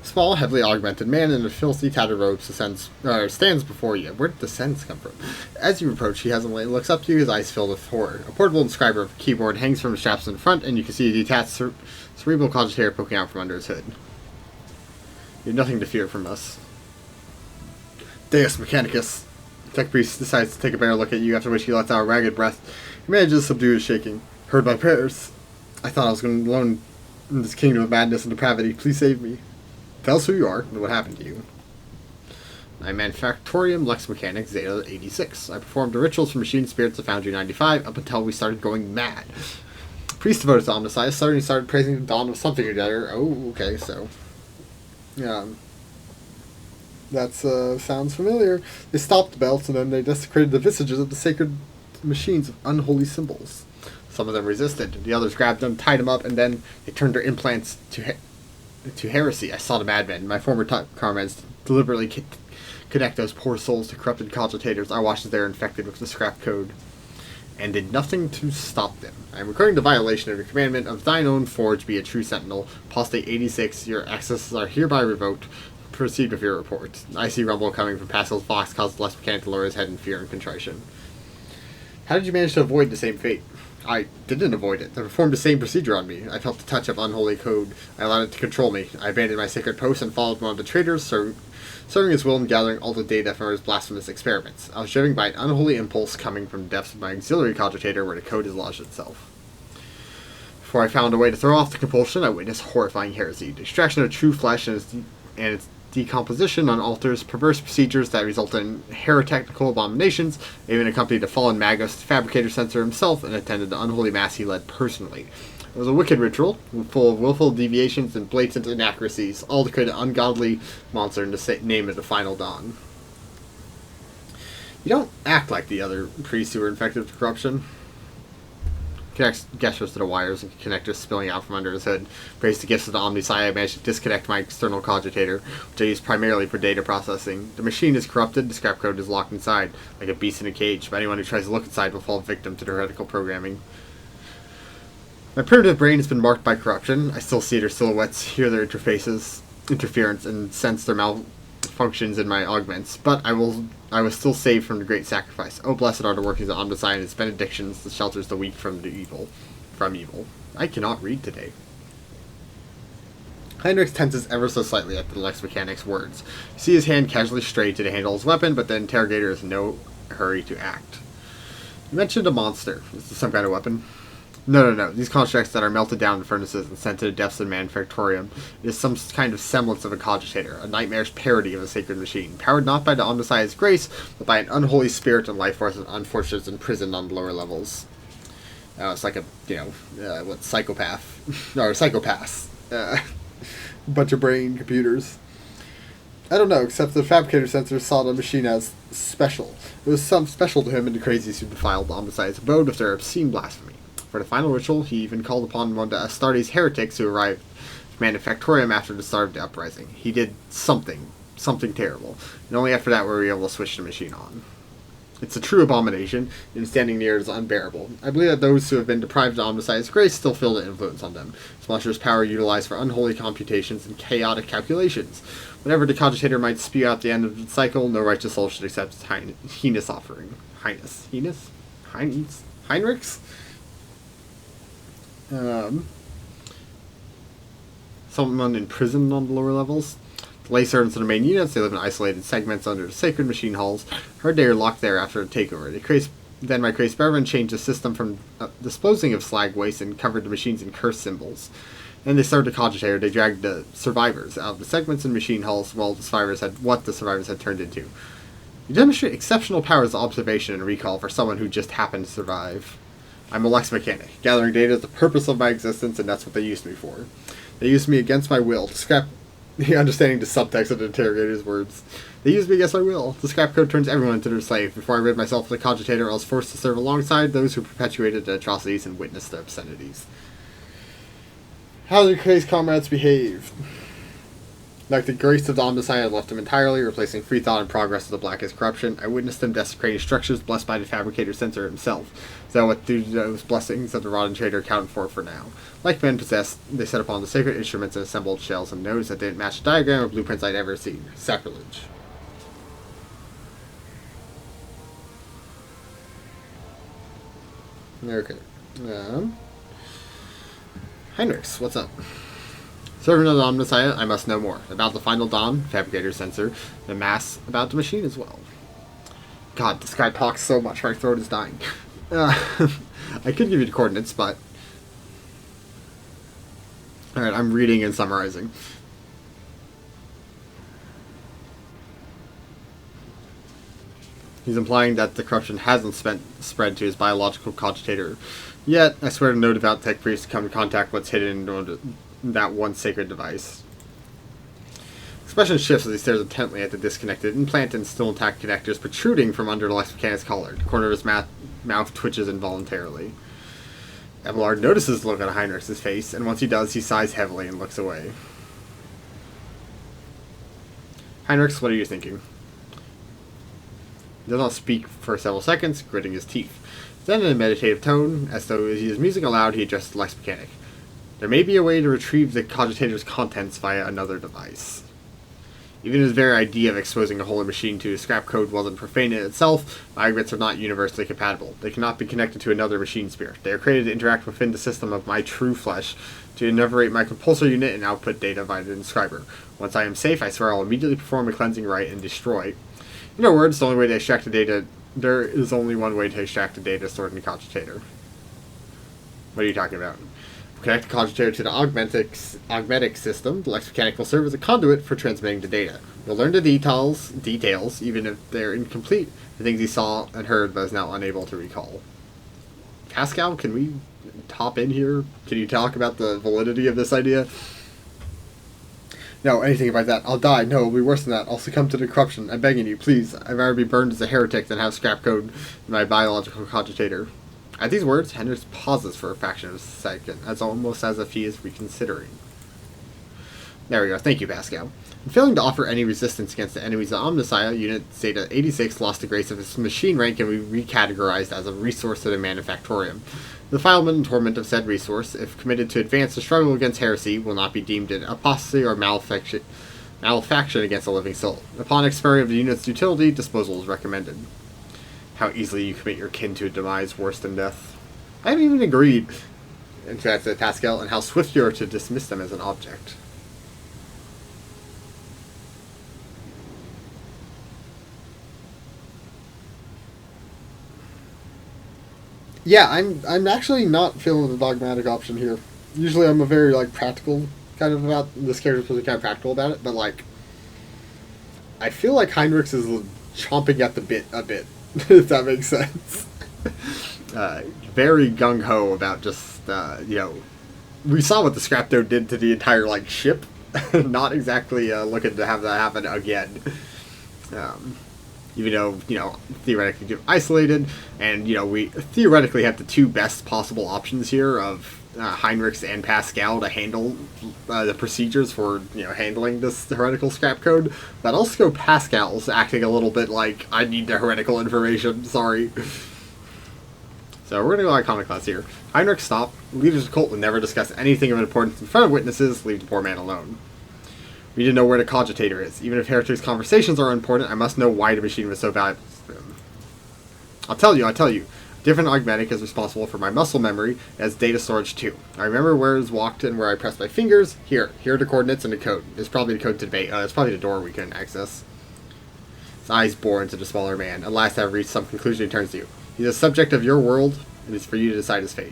[SPEAKER 1] Small, heavily augmented man in a filthy tattered robe stands before you. Where did the sense come from? As you approach, he has a light, looks up to you, his eyes filled with horror. A portable inscriber of a keyboard hangs from the straps in front, and you can see a detached cerebral cogitator poking out from under his hood. You have nothing to fear from us. Deus Mechanicus. Tech Priest decides to take a better look at you, after which he lets out a ragged breath. He manages to subdue his shaking. Heard my prayers. I thought I was going alone in this kingdom of madness and depravity. Please save me. Tell us who you are and what happened to you. I'm Manufactorium Lex Mechanic Zeta 86. I performed the rituals for machine spirits of Foundry 95 up until we started going mad. Priest devoted to Omnicide suddenly started praising the dawn of something or the other. Oh, okay, so. Yeah. That sounds familiar. They stopped the belts and then they desecrated the visages of the sacred machines of unholy symbols. Some of them resisted. The others grabbed them, tied them up, and then they turned their implants to heresy. I saw the madmen, my former comrades, deliberately connect those poor souls to corrupted cogitators I watched as they were infected with the scrap code, and did nothing to stop them. I am recording the violation of your commandment of thine own forge be a true sentinel. Apostate 86, your accesses are hereby revoked. Proceed with your report. I see rumble coming from Pascal's box caused Lex Mechanic to lower his head in fear and contrition. How did you manage to avoid the same fate? I didn't avoid it. They performed the same procedure on me. I felt the touch of unholy code. I allowed it to control me. I abandoned my sacred post and followed one of the traitors, serving his will and gathering all the data from his blasphemous experiments. I was driven by an unholy impulse coming from the depths of my auxiliary cogitator where the code has lodged itself. Before I found a way to throw off the compulsion, I witnessed horrifying heresy. The extraction of true flesh and its decomposition on altars, perverse procedures that result in heretical abominations, even accompanied a fallen Magus, the fabricator censor himself, and attended the unholy mass he led personally. It was a wicked ritual, full of willful deviations and blatant inaccuracies, all to create an ungodly monster in the name of the final dawn. You don't act like the other priests who were infected with corruption. Gestures to the wires and connectors spilling out from under his hood. Praised the gifts of the Omnicide, I managed to disconnect my external cogitator, which I use primarily for data processing. The machine is corrupted, the scrap code is locked inside, like a beast in a cage, but anyone who tries to look inside will fall victim to the heretical programming. My primitive brain has been marked by corruption. I still see their silhouettes, hear their interference, and sense their malfunctions in my augments, but I was still saved from the great sacrifice. Oh, blessed are the workings of Omnicide and its benedictions that shelters the weak from evil. I cannot read today. Heinrich tenses ever so slightly at the Lex Mechanic's words. You see his hand casually stray to the handle of his weapon, but the interrogator is in no hurry to act. You mentioned a monster. Is this some kind of weapon? No. These constructs that are melted down in furnaces and sent to the depths of the Manufactorium is some kind of semblance of a cogitator, a nightmarish parody of a sacred machine, powered not by the Omnicide's grace, but by an unholy spirit and life force of unfortunates imprisoned on the lower levels. It's like a, psychopath. or psychopaths. A bunch of brain computers. I don't know, except the fabricator sensor saw the machine as special. It was some special to him and the crazies who defiled the Omnicide's abode with their obscene blasphemy. For the final ritual, he even called upon one of the Astartes heretics who arrived at Manufactorium after the start of the uprising. He did something terrible, and only after that were we able to switch the machine on. It's a true abomination, and standing near it is unbearable. I believe that those who have been deprived of Omnicide's grace still feel the influence on them. This monstrous power utilized for unholy computations and chaotic calculations. Whenever the cogitator might spew out the end of the cycle, no righteous soul should accept its heinous offering. Heinrichs? Someone imprisoned on the lower levels. The lay servants of the main units, they live in isolated segments under the sacred machine halls. Heard they are locked there after the takeover. Then my Crace Beverman changed the system from disposing of slag waste and covered the machines in curse symbols. Then they started the cogitator. They dragged the survivors out of the segments and machine halls what the survivors had turned into. You demonstrate exceptional powers of observation and recall for someone who just happened to survive. I'm a Lex Mechanic. Gathering data is the purpose of my existence, and that's what they used me for. They used me against my will to scrap the understanding the subtext of the interrogator's words. They used me against my will. The scrap code turns everyone into their slave. Before I rid myself of the cogitator, I was forced to serve alongside those who perpetuated the atrocities and witnessed the obscenities. How did Craze comrades behave? Like the grace of the Omnicide had left them entirely, replacing free thought and progress with the blackest corruption. I witnessed them desecrating structures blessed by the fabricator censor himself. So what through those blessings that the rotten traitor accounted for now. Like men possessed, they set upon the sacred instruments and assembled shells and nodes that didn't match the diagram or blueprints I'd ever seen. Sacrilege. Okay. Heinrichs, what's up? Servant of the Omnicide, I must know more. About the final dawn, fabricator sensor, the mass, about the machine as well. God, this guy talks so much, my throat is dying. I could give you the coordinates, but... Alright, I'm reading and summarizing. He's implying that the corruption hasn't spread to his biological cogitator. Yet, I swear to no devout tech priest to come to contact what's hidden in that one sacred device. Expression shifts as he stares intently at the disconnected implant and still intact connectors protruding from under the Lex Mechanic's collar. The corner of his mouth twitches involuntarily. Abelard notices the look on Heinrich's face, and once he does, he sighs heavily and looks away. Heinrich, what are you thinking? He does not speak for several seconds, gritting his teeth. Then, in a meditative tone, as though he is musing aloud, he addresses the Lex Mechanic. There may be a way to retrieve the cogitator's contents via another device. Even his very idea of exposing a holy machine to scrap code wasn't profane in itself. Migrants are not universally compatible. They cannot be connected to another machine spirit. They are created to interact within the system of my true flesh, to innervate my compulsor unit and output data via the inscriber. Once I am safe, I swear I'll immediately perform a cleansing rite and destroy. In other words, the only way to extract the data... There is only one way to extract the data stored in the cogitator. What are you talking about? Connect the cogitator to the augmetic system. The Lex Mechanic will serve as a conduit for transmitting the data. You'll learn the details, even if they're incomplete, the things he saw and heard but is now unable to recall. Pascal, can we hop in here? Can you talk about the validity of this idea? No, anything about that. I'll die. No, it'll be worse than that. I'll succumb to the corruption. I'm begging you, please. I'd rather be burned as a heretic than have scrap code in my biological cogitator. At these words, Hendricks pauses for a fraction of a second, almost as if he is reconsidering. There we go. Thank you, Pascal. In failing to offer any resistance against the enemies of Omnissiah, Unit Zeta 86 lost the grace of its machine rank and be recategorized as a resource to the Manufactorium. The defilement and torment of said resource, if committed to advance the struggle against heresy, will not be deemed an apostasy or malefaction against a living soul. Upon expiry of the unit's utility, disposal is recommended. How easily you commit your kin to a demise worse than death. I haven't even agreed, in fact, to Pascal, and how swift you are to dismiss them as an object. Yeah, I'm actually not feeling the dogmatic option here. Usually I'm a very, practical kind of about... This character's supposed to be kind of practical about it, but, I feel like Heinrichs is chomping at the bit a bit, if that makes sense. Very gung-ho about just, we saw what the scrap node did to the entire, ship. Not exactly looking to have that happen again. Even though, theoretically isolated, and, we theoretically have the two best possible options here of Heinrichs and Pascal to handle the procedures for, handling this heretical scrap code. But also Pascal's acting a little bit like, I need the heretical information, sorry. So we're going to go iconoclast here. Heinrich, stop. Leaders of the cult will never discuss anything of importance in front of witnesses. Leave the poor man alone. We need to know where the cogitator is. Even if heretics' conversations are important, I must know why the machine was so valuable to them. I'll tell you. Different augmetic is responsible for my muscle memory as data storage too. I remember where it was walked and where I pressed my fingers. Here are the coordinates and the code. It's probably the code to debate. It's probably the door we couldn't access. His eyes bore into the smaller man. At last I've reached some conclusion he turns to you. He's a subject of your world, and it's for you to decide his fate.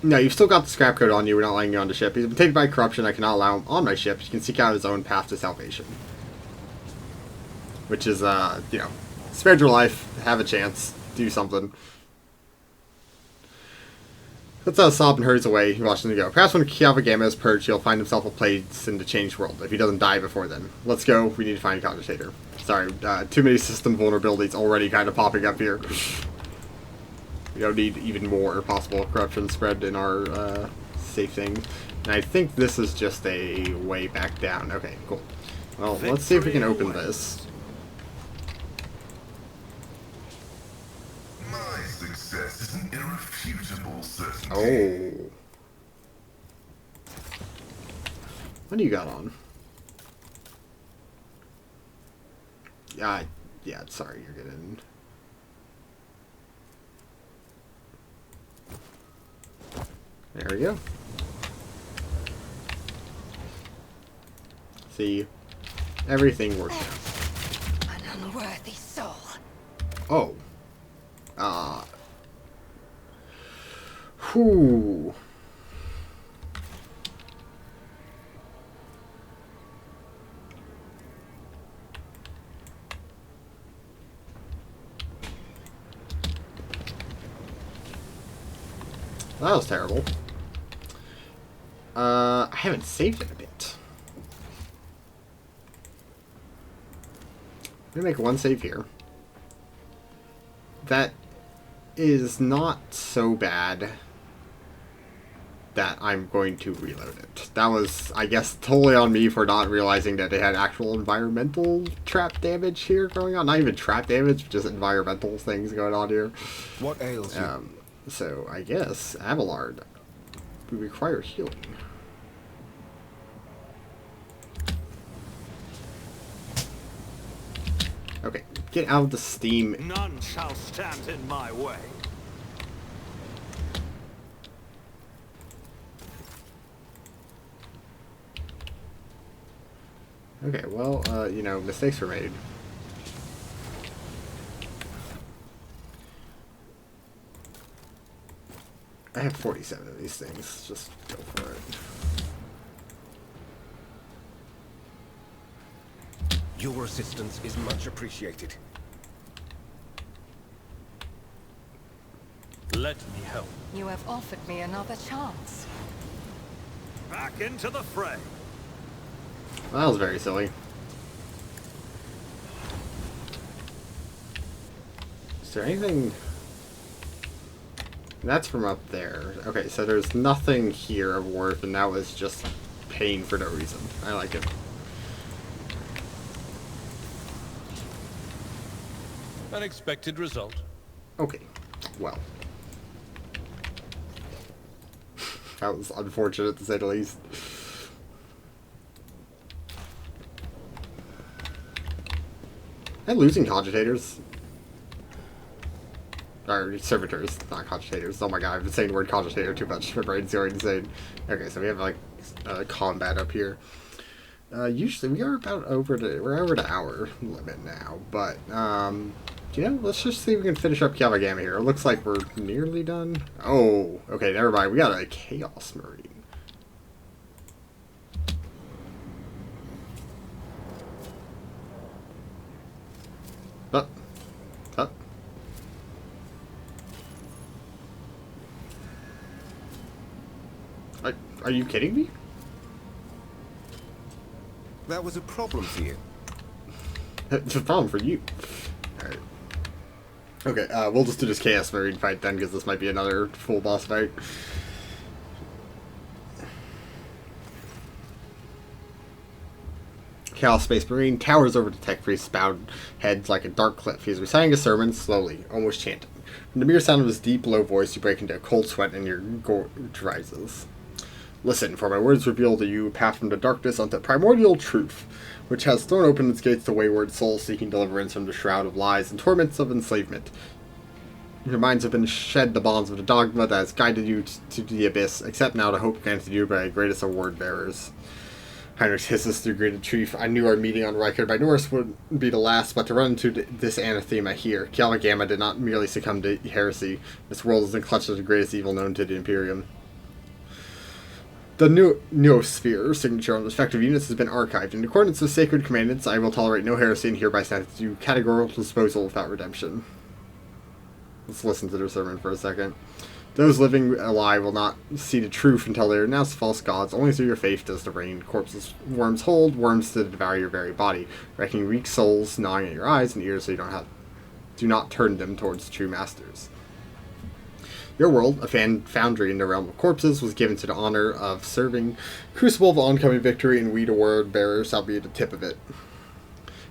[SPEAKER 1] No, you've still got the scrap code on you. We're not letting you on the ship. He's been taken by corruption. I cannot allow him on my ship. He can seek out his own path to salvation. Which is, spared your life. Have a chance. Do something. Let's Sob and hurries away. He watches him go. Perhaps when Kiava Gamma is purged, he'll find himself a place in the changed world. If he doesn't die before then. Let's go. We need to find a cogitator. Sorry, too many system vulnerabilities already kind of popping up here. We don't need even more possible corruption spread in our safe thing. And I think this is just a way back down. Okay, cool. Well, let's see if we can open this.
[SPEAKER 5] My success is an irrefutable certainty.
[SPEAKER 1] Oh. What do you got on? Yeah, sorry, you're getting... There we go. See? Everything worked out.
[SPEAKER 3] An unworthy soul.
[SPEAKER 1] Oh. Whew. That was terrible. I haven't saved in a bit. I'm gonna make one save here. That is not so bad that I'm going to reload it. That was, I guess, totally on me for not realizing that they had actual environmental trap damage here going on. Not even trap damage, just environmental things going on here.
[SPEAKER 4] What ails you?
[SPEAKER 1] So, I guess, Abelard, we require healing. Okay, get out of the steam.
[SPEAKER 7] None shall stand in my way.
[SPEAKER 1] Okay, well, you know, mistakes were made. I have 47 of these things. Just go for it.
[SPEAKER 4] Your assistance is much appreciated.
[SPEAKER 2] Let me help.
[SPEAKER 3] You have offered me another chance.
[SPEAKER 7] Back into the fray.
[SPEAKER 1] Well, that was very silly. Is there anything... That's from up there. Okay, so there's nothing here of worth, and that was just pain for no reason. I like it.
[SPEAKER 2] Unexpected result.
[SPEAKER 1] Okay, well. That was unfortunate, to say the least. And losing cogitators. Or servitors, not cogitators. Oh my god, I've been saying the word cogitator too much. My brain's going insane. Okay, so we have like combat up here. Usually we are about we're over the hour limit now, but you know, let's just see if we can finish up Kiava Gamma here. It looks like we're nearly done. Oh, okay, never mind. We got a Chaos Marine. Up. Are you kidding me?
[SPEAKER 4] That was a problem for you.
[SPEAKER 1] It's a problem for you. Alright. Okay, we'll just do this Chaos Marine fight then, because this might be another full boss fight. Chaos Space Marine towers over the Tech Priest's bowed head like a dark cliff. He is reciting a sermon, slowly, almost chanting. From the mere sound of his deep, low voice, you break into a cold sweat and your gorge rises. Listen, for my words reveal to you a path from the darkness unto primordial truth, which has thrown open its gates to wayward souls seeking deliverance from the shroud of lies and torments of enslavement. Your minds have been shed the bonds of the dogma that has guided you to the abyss, accept now the hope granted you by the greatest of word bearers. Heinrich hisses through gritted truth. I knew our meeting on Reichard by Norris would be the last, but to run into this anathema here. Kiava Gamma did not merely succumb to heresy. This world is in clutch of the greatest evil known to the Imperium. The Noosphere signature on respective units has been archived. In accordance with sacred commandments, I will tolerate no heresy and hereby sentence you categorical disposal without redemption. Let's listen to their sermon for a second. Those living alive will not see the truth until they renounce false gods. Only through your faith does the rain. Corpses worms hold, worms to devour your very body, wrecking weak souls, gnawing at your eyes and ears so you do not turn them towards the true masters. Your world, a foundry in the realm of corpses, was given to the honor of serving Crucible of oncoming victory, and we, the word bearers, shall be at the tip of it.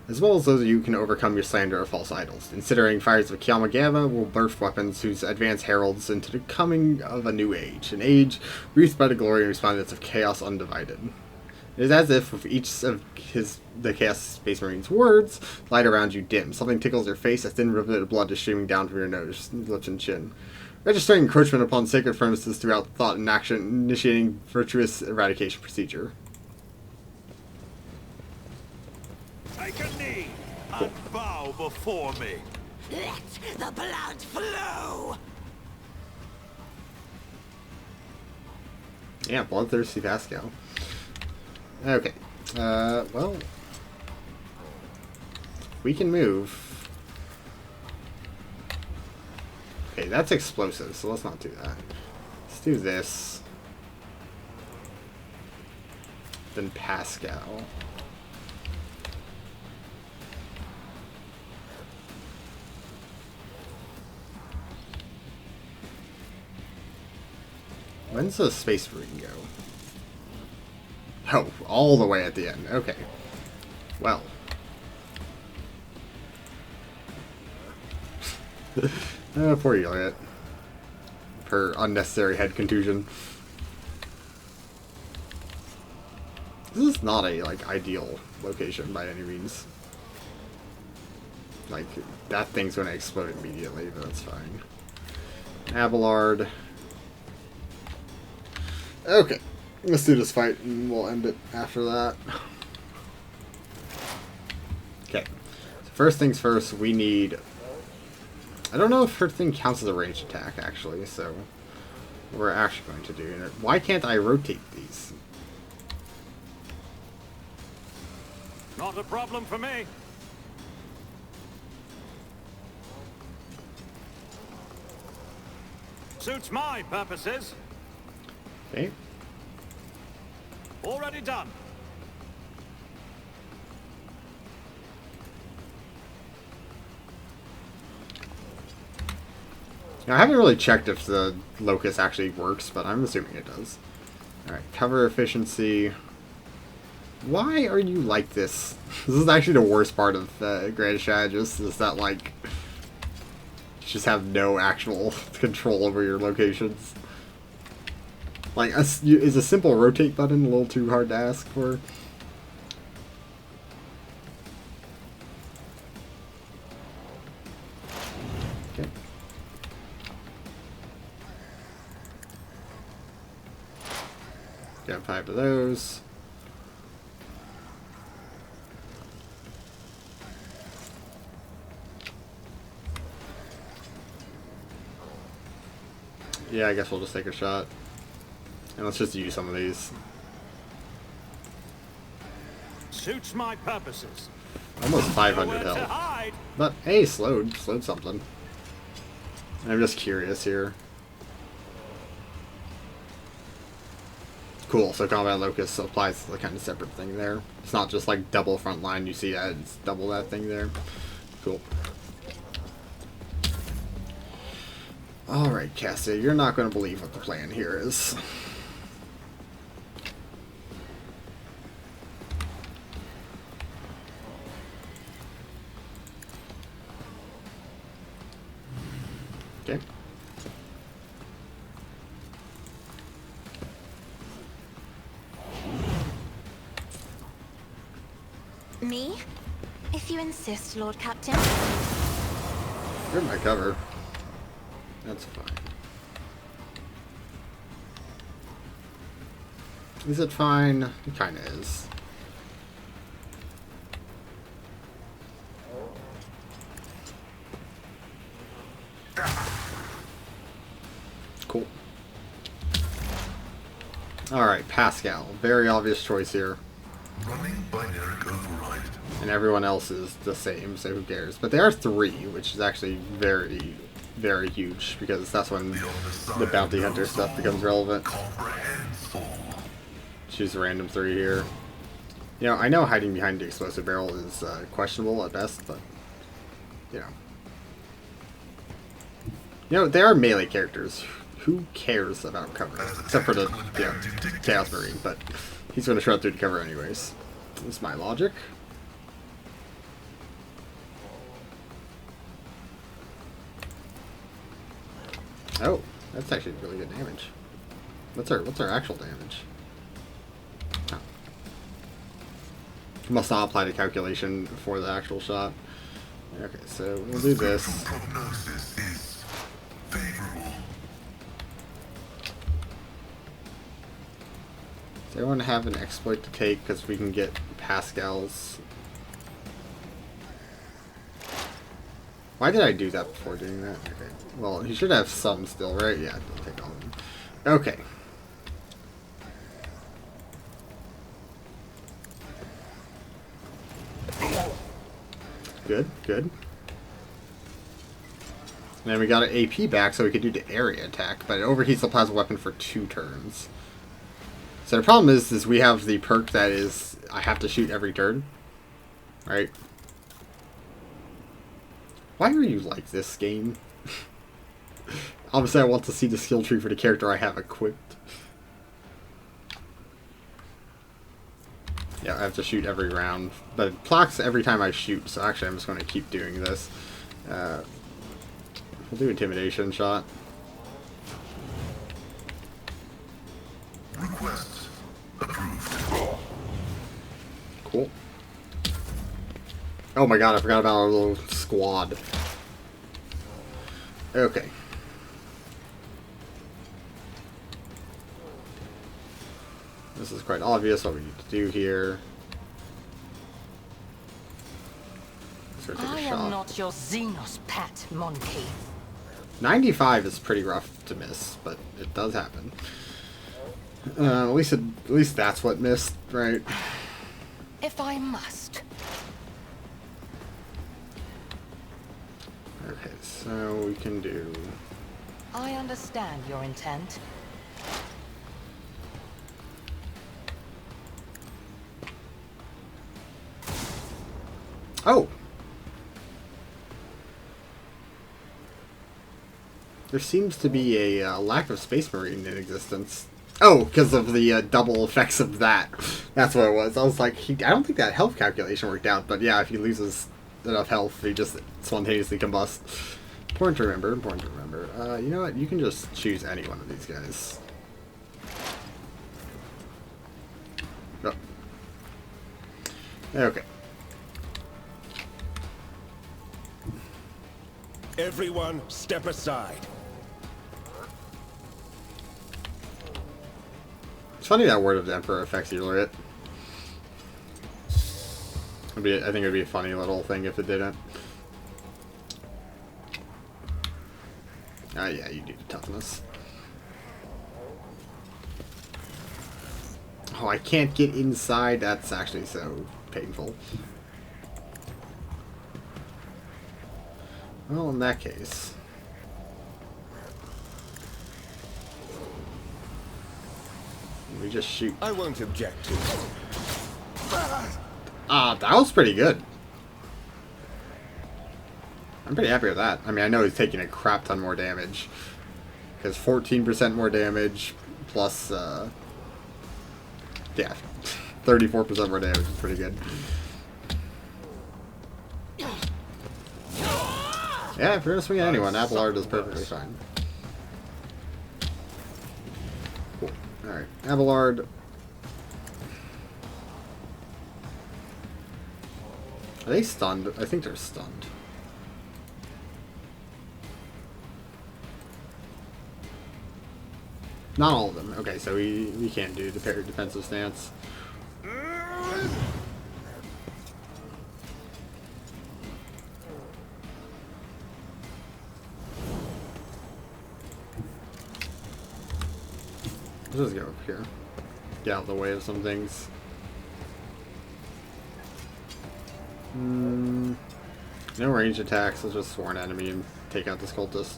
[SPEAKER 1] As well as those of you who can overcome your slander of false idols. Considering fires of Kiava Gamma will birth weapons whose advance heralds into the coming of a new age, an age wreathed by the glory and respondents of chaos undivided. It is as if with each of the Chaos Space Marine's words, light around you dim. Something tickles your face as thin rivulets of blood is streaming down from your nose, lips, and chin. Registering encroachment upon sacred furnaces throughout thought and action, initiating virtuous eradication procedure.
[SPEAKER 7] and bow before me.
[SPEAKER 6] Let the blood flow!
[SPEAKER 1] Yeah, bloodthirsty Pascal. Okay. Well, we can move. Okay, that's explosive, so let's not do that. Let's do this. Then Pascal. When's the Space Marine go? Oh, all the way at the end. Okay. Well. Poor Elliot. For unnecessary head contusion. This is not a, like, ideal location by any means. Like, that thing's gonna explode immediately, but that's fine. Abelard. Okay. Let's do this fight and we'll end it after that. Okay. So first things first, we need... I don't know if her thing counts as a ranged attack, actually, so... what we're actually going to do... Why can't I rotate these?
[SPEAKER 7] Not a problem for me. Suits my purposes.
[SPEAKER 1] Okay.
[SPEAKER 7] Already done.
[SPEAKER 1] Now, I haven't really checked if the locus actually works, but I'm assuming it does. Alright, cover efficiency. Why are you like this? This is actually the worst part of Grand Strategist, is that, like, you just have no actual control over your locations. Like, is a simple rotate button a little too hard to ask for? Okay. Got 5 of those. Yeah, I guess we'll just take a shot. And let's just use some of these.
[SPEAKER 7] Suits my purposes.
[SPEAKER 1] Almost 500
[SPEAKER 7] Nowhere to
[SPEAKER 1] health.
[SPEAKER 7] hide.
[SPEAKER 1] But, hey, slowed something. I'm just curious here. Cool, so Combat Locus applies to the kind of separate thing there. It's not just like double front line, you see that, it's double that thing there. Cool. Alright, Cassie, you're not going to believe what the plan here is. Okay.
[SPEAKER 6] Me? If you insist, Lord Captain.
[SPEAKER 1] You're my cover. That's fine. Is it fine? It kinda is. Cool. Alright, Pascal. Very obvious choice here.
[SPEAKER 5] Running binary override.
[SPEAKER 1] And everyone else is the same, so who cares? But they are 3, which is actually very, very huge, because that's when the bounty hunter stuff becomes relevant.
[SPEAKER 5] Comprehends all.
[SPEAKER 1] Choose a random 3 here. You know, I know hiding behind the explosive barrel is questionable at best, but, you know. You know, they are melee characters. Who cares about cover? Except for the, you know, Chaos Marine, but he's going to shred through the cover anyways. That's my logic. Oh, that's actually really good damage. What's our actual damage? Oh. Must not apply the calculation for the actual shot. Okay, so we'll do this.
[SPEAKER 5] Prognosis is favorable.
[SPEAKER 1] Does everyone have an exploit to take? Because we can get Pascal's Why did I do that before doing that? Okay. Well, he should have some still, right? Yeah, I'll take all of them. Okay. Good, good. And then we got an AP back so we could do the area attack, but it overheats the plasma weapon for 2 turns. So the problem is we have the perk that is I have to shoot every turn. Right? Why are you like this game? Obviously I want to see the skill tree for the character I have equipped. Yeah, I have to shoot every round. But it clocks every time I shoot, so actually I'm just going to keep doing this. We'll do intimidation shot.
[SPEAKER 5] Request approved.
[SPEAKER 1] Cool. Oh my god, I forgot about our little squad. Okay. This is quite obvious what we need to do here. So take a
[SPEAKER 3] I
[SPEAKER 1] shot.
[SPEAKER 3] am not your Xenos pet, monkey.
[SPEAKER 1] 95 is pretty rough to miss, but it does happen. At least that's what missed, right?
[SPEAKER 3] If I must.
[SPEAKER 1] Okay, so we can do...
[SPEAKER 3] I understand your intent.
[SPEAKER 1] Oh! There seems to be a lack of Space Marine in existence. Oh, because of the double effects of that. That's what it was. I was like, I don't think that health calculation worked out, but yeah, if he loses enough health, he just spontaneously combusts. Important to remember, important to remember. You know what? You can just choose any one of these guys. Oh. Okay.
[SPEAKER 4] Everyone, step aside.
[SPEAKER 1] It's funny that Word of the Emperor affects you, right? I think it would be a funny little thing if it didn't. Ah, yeah, you do the toughness. Oh, I can't get inside. That's actually so painful. Well, in that case... we just shoot.
[SPEAKER 4] I won't object to it.
[SPEAKER 1] That was pretty good. I'm pretty happy with that. I mean, I know he's taking a crap ton more damage. Because 14% more damage, plus, yeah, 34% more damage is pretty good. Yeah, if you're gonna swing at anyone, Abelard is perfectly fine. Cool. Alright, Abelard. Are they stunned? I think they're stunned. Not all of them. Okay, so we can't do the parry defensive stance. Let's just go up here. Get out of the way of some things. No range attacks, let's just sworn enemy and take out this cultist.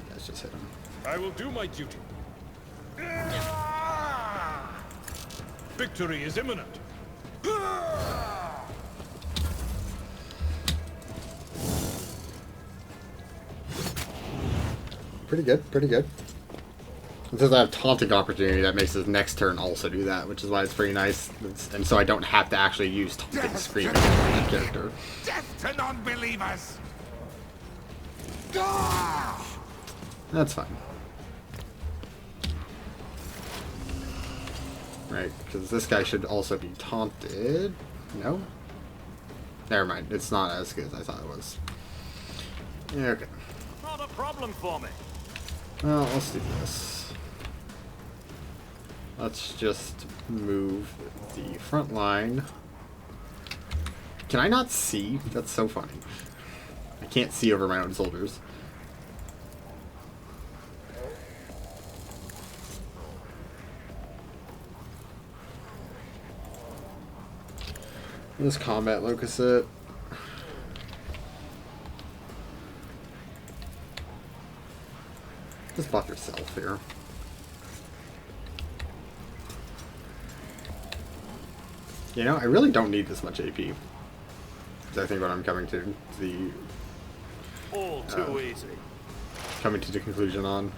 [SPEAKER 1] Let's just hit him.
[SPEAKER 7] I will do my duty. Victory is imminent.
[SPEAKER 1] Pretty good, pretty good. It says I have taunting opportunity that makes his next turn also do that, which is why it's pretty nice. And so I don't have to actually use taunting screaming on that character.
[SPEAKER 5] Death to non-believers!
[SPEAKER 1] That's fine. Right, because this guy should also be taunted. No? Never mind, it's not as good as I thought it was. Okay.
[SPEAKER 7] Not a problem for me.
[SPEAKER 1] Well, let's do this. let's just move the front line. Can I not see? That's so funny. I can't see over my own soldiers. Let's combat locust it. Just buff yourself here. You know, I really don't need this much AP. Because I think what I'm coming to
[SPEAKER 7] All too easy.
[SPEAKER 1] coming to the conclusion on.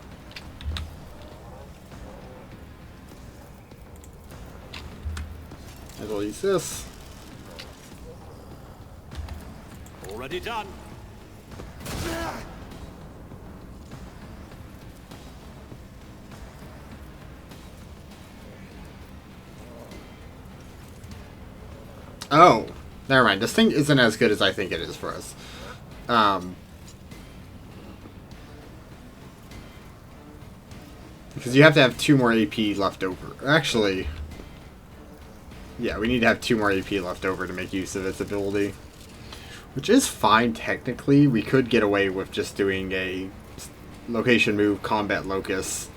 [SPEAKER 1] I will use this.
[SPEAKER 7] Already done.
[SPEAKER 1] Oh, never mind. This thing isn't as good as I think it is for us. Because you have to have 2 more AP left over. Actually, yeah, we need to have 2 more AP left over to make use of its ability. Which is fine, technically. We could get away with just doing a location move, combat locust,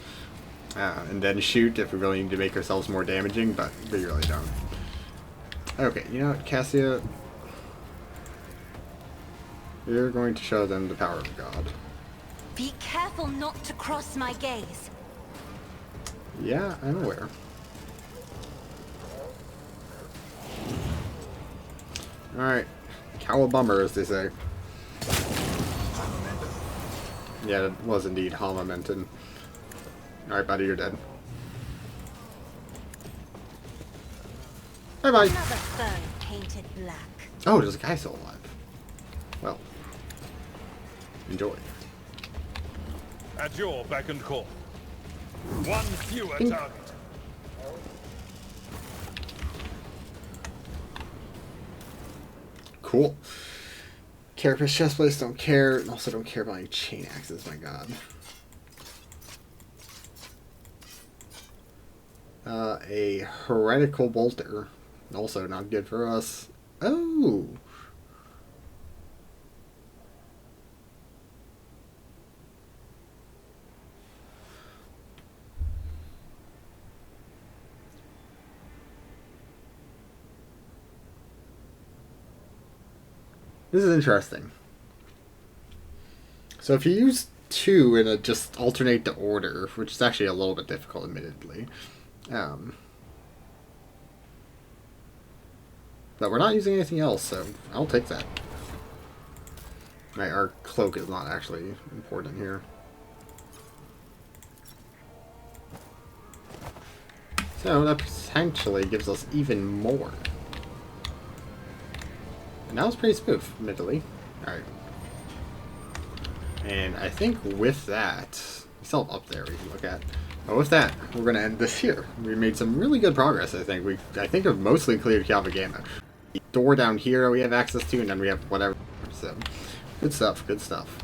[SPEAKER 1] and then shoot if we really need to make ourselves more damaging, but we really don't. Okay, you know what, Cassia? You're going to show them the power of God.
[SPEAKER 6] Be careful not to cross my gaze.
[SPEAKER 1] Yeah, I'm aware. Alright. Cowabummer, as they say. Yeah, it was indeed Hamamenton. Alright, buddy, you're dead. Bye-bye.
[SPEAKER 6] Another fur painted black.
[SPEAKER 1] Oh, there's a guy still alive. Well. Enjoy.
[SPEAKER 2] At your beck and call. One fewer target.
[SPEAKER 1] Cool. Carapace chestplates don't care, and also don't care about any chain axes, my god. A heretical bolter. Also not good for us. Oh! This is interesting. So if you use 2 and just alternate the order, which is actually a little bit difficult, admittedly. But we're not using anything else, so I'll take that. Right, our cloak is not actually important here. So that potentially gives us even more. And that was pretty smooth, admittedly. Alright. And I think with that, we still have up there we can look at. But with that, we're going to end this here. We made some really good progress, I think. I think we've mostly cleared Kiava Gamma. The door down here we have access to, and then we have whatever. So, good stuff, good stuff.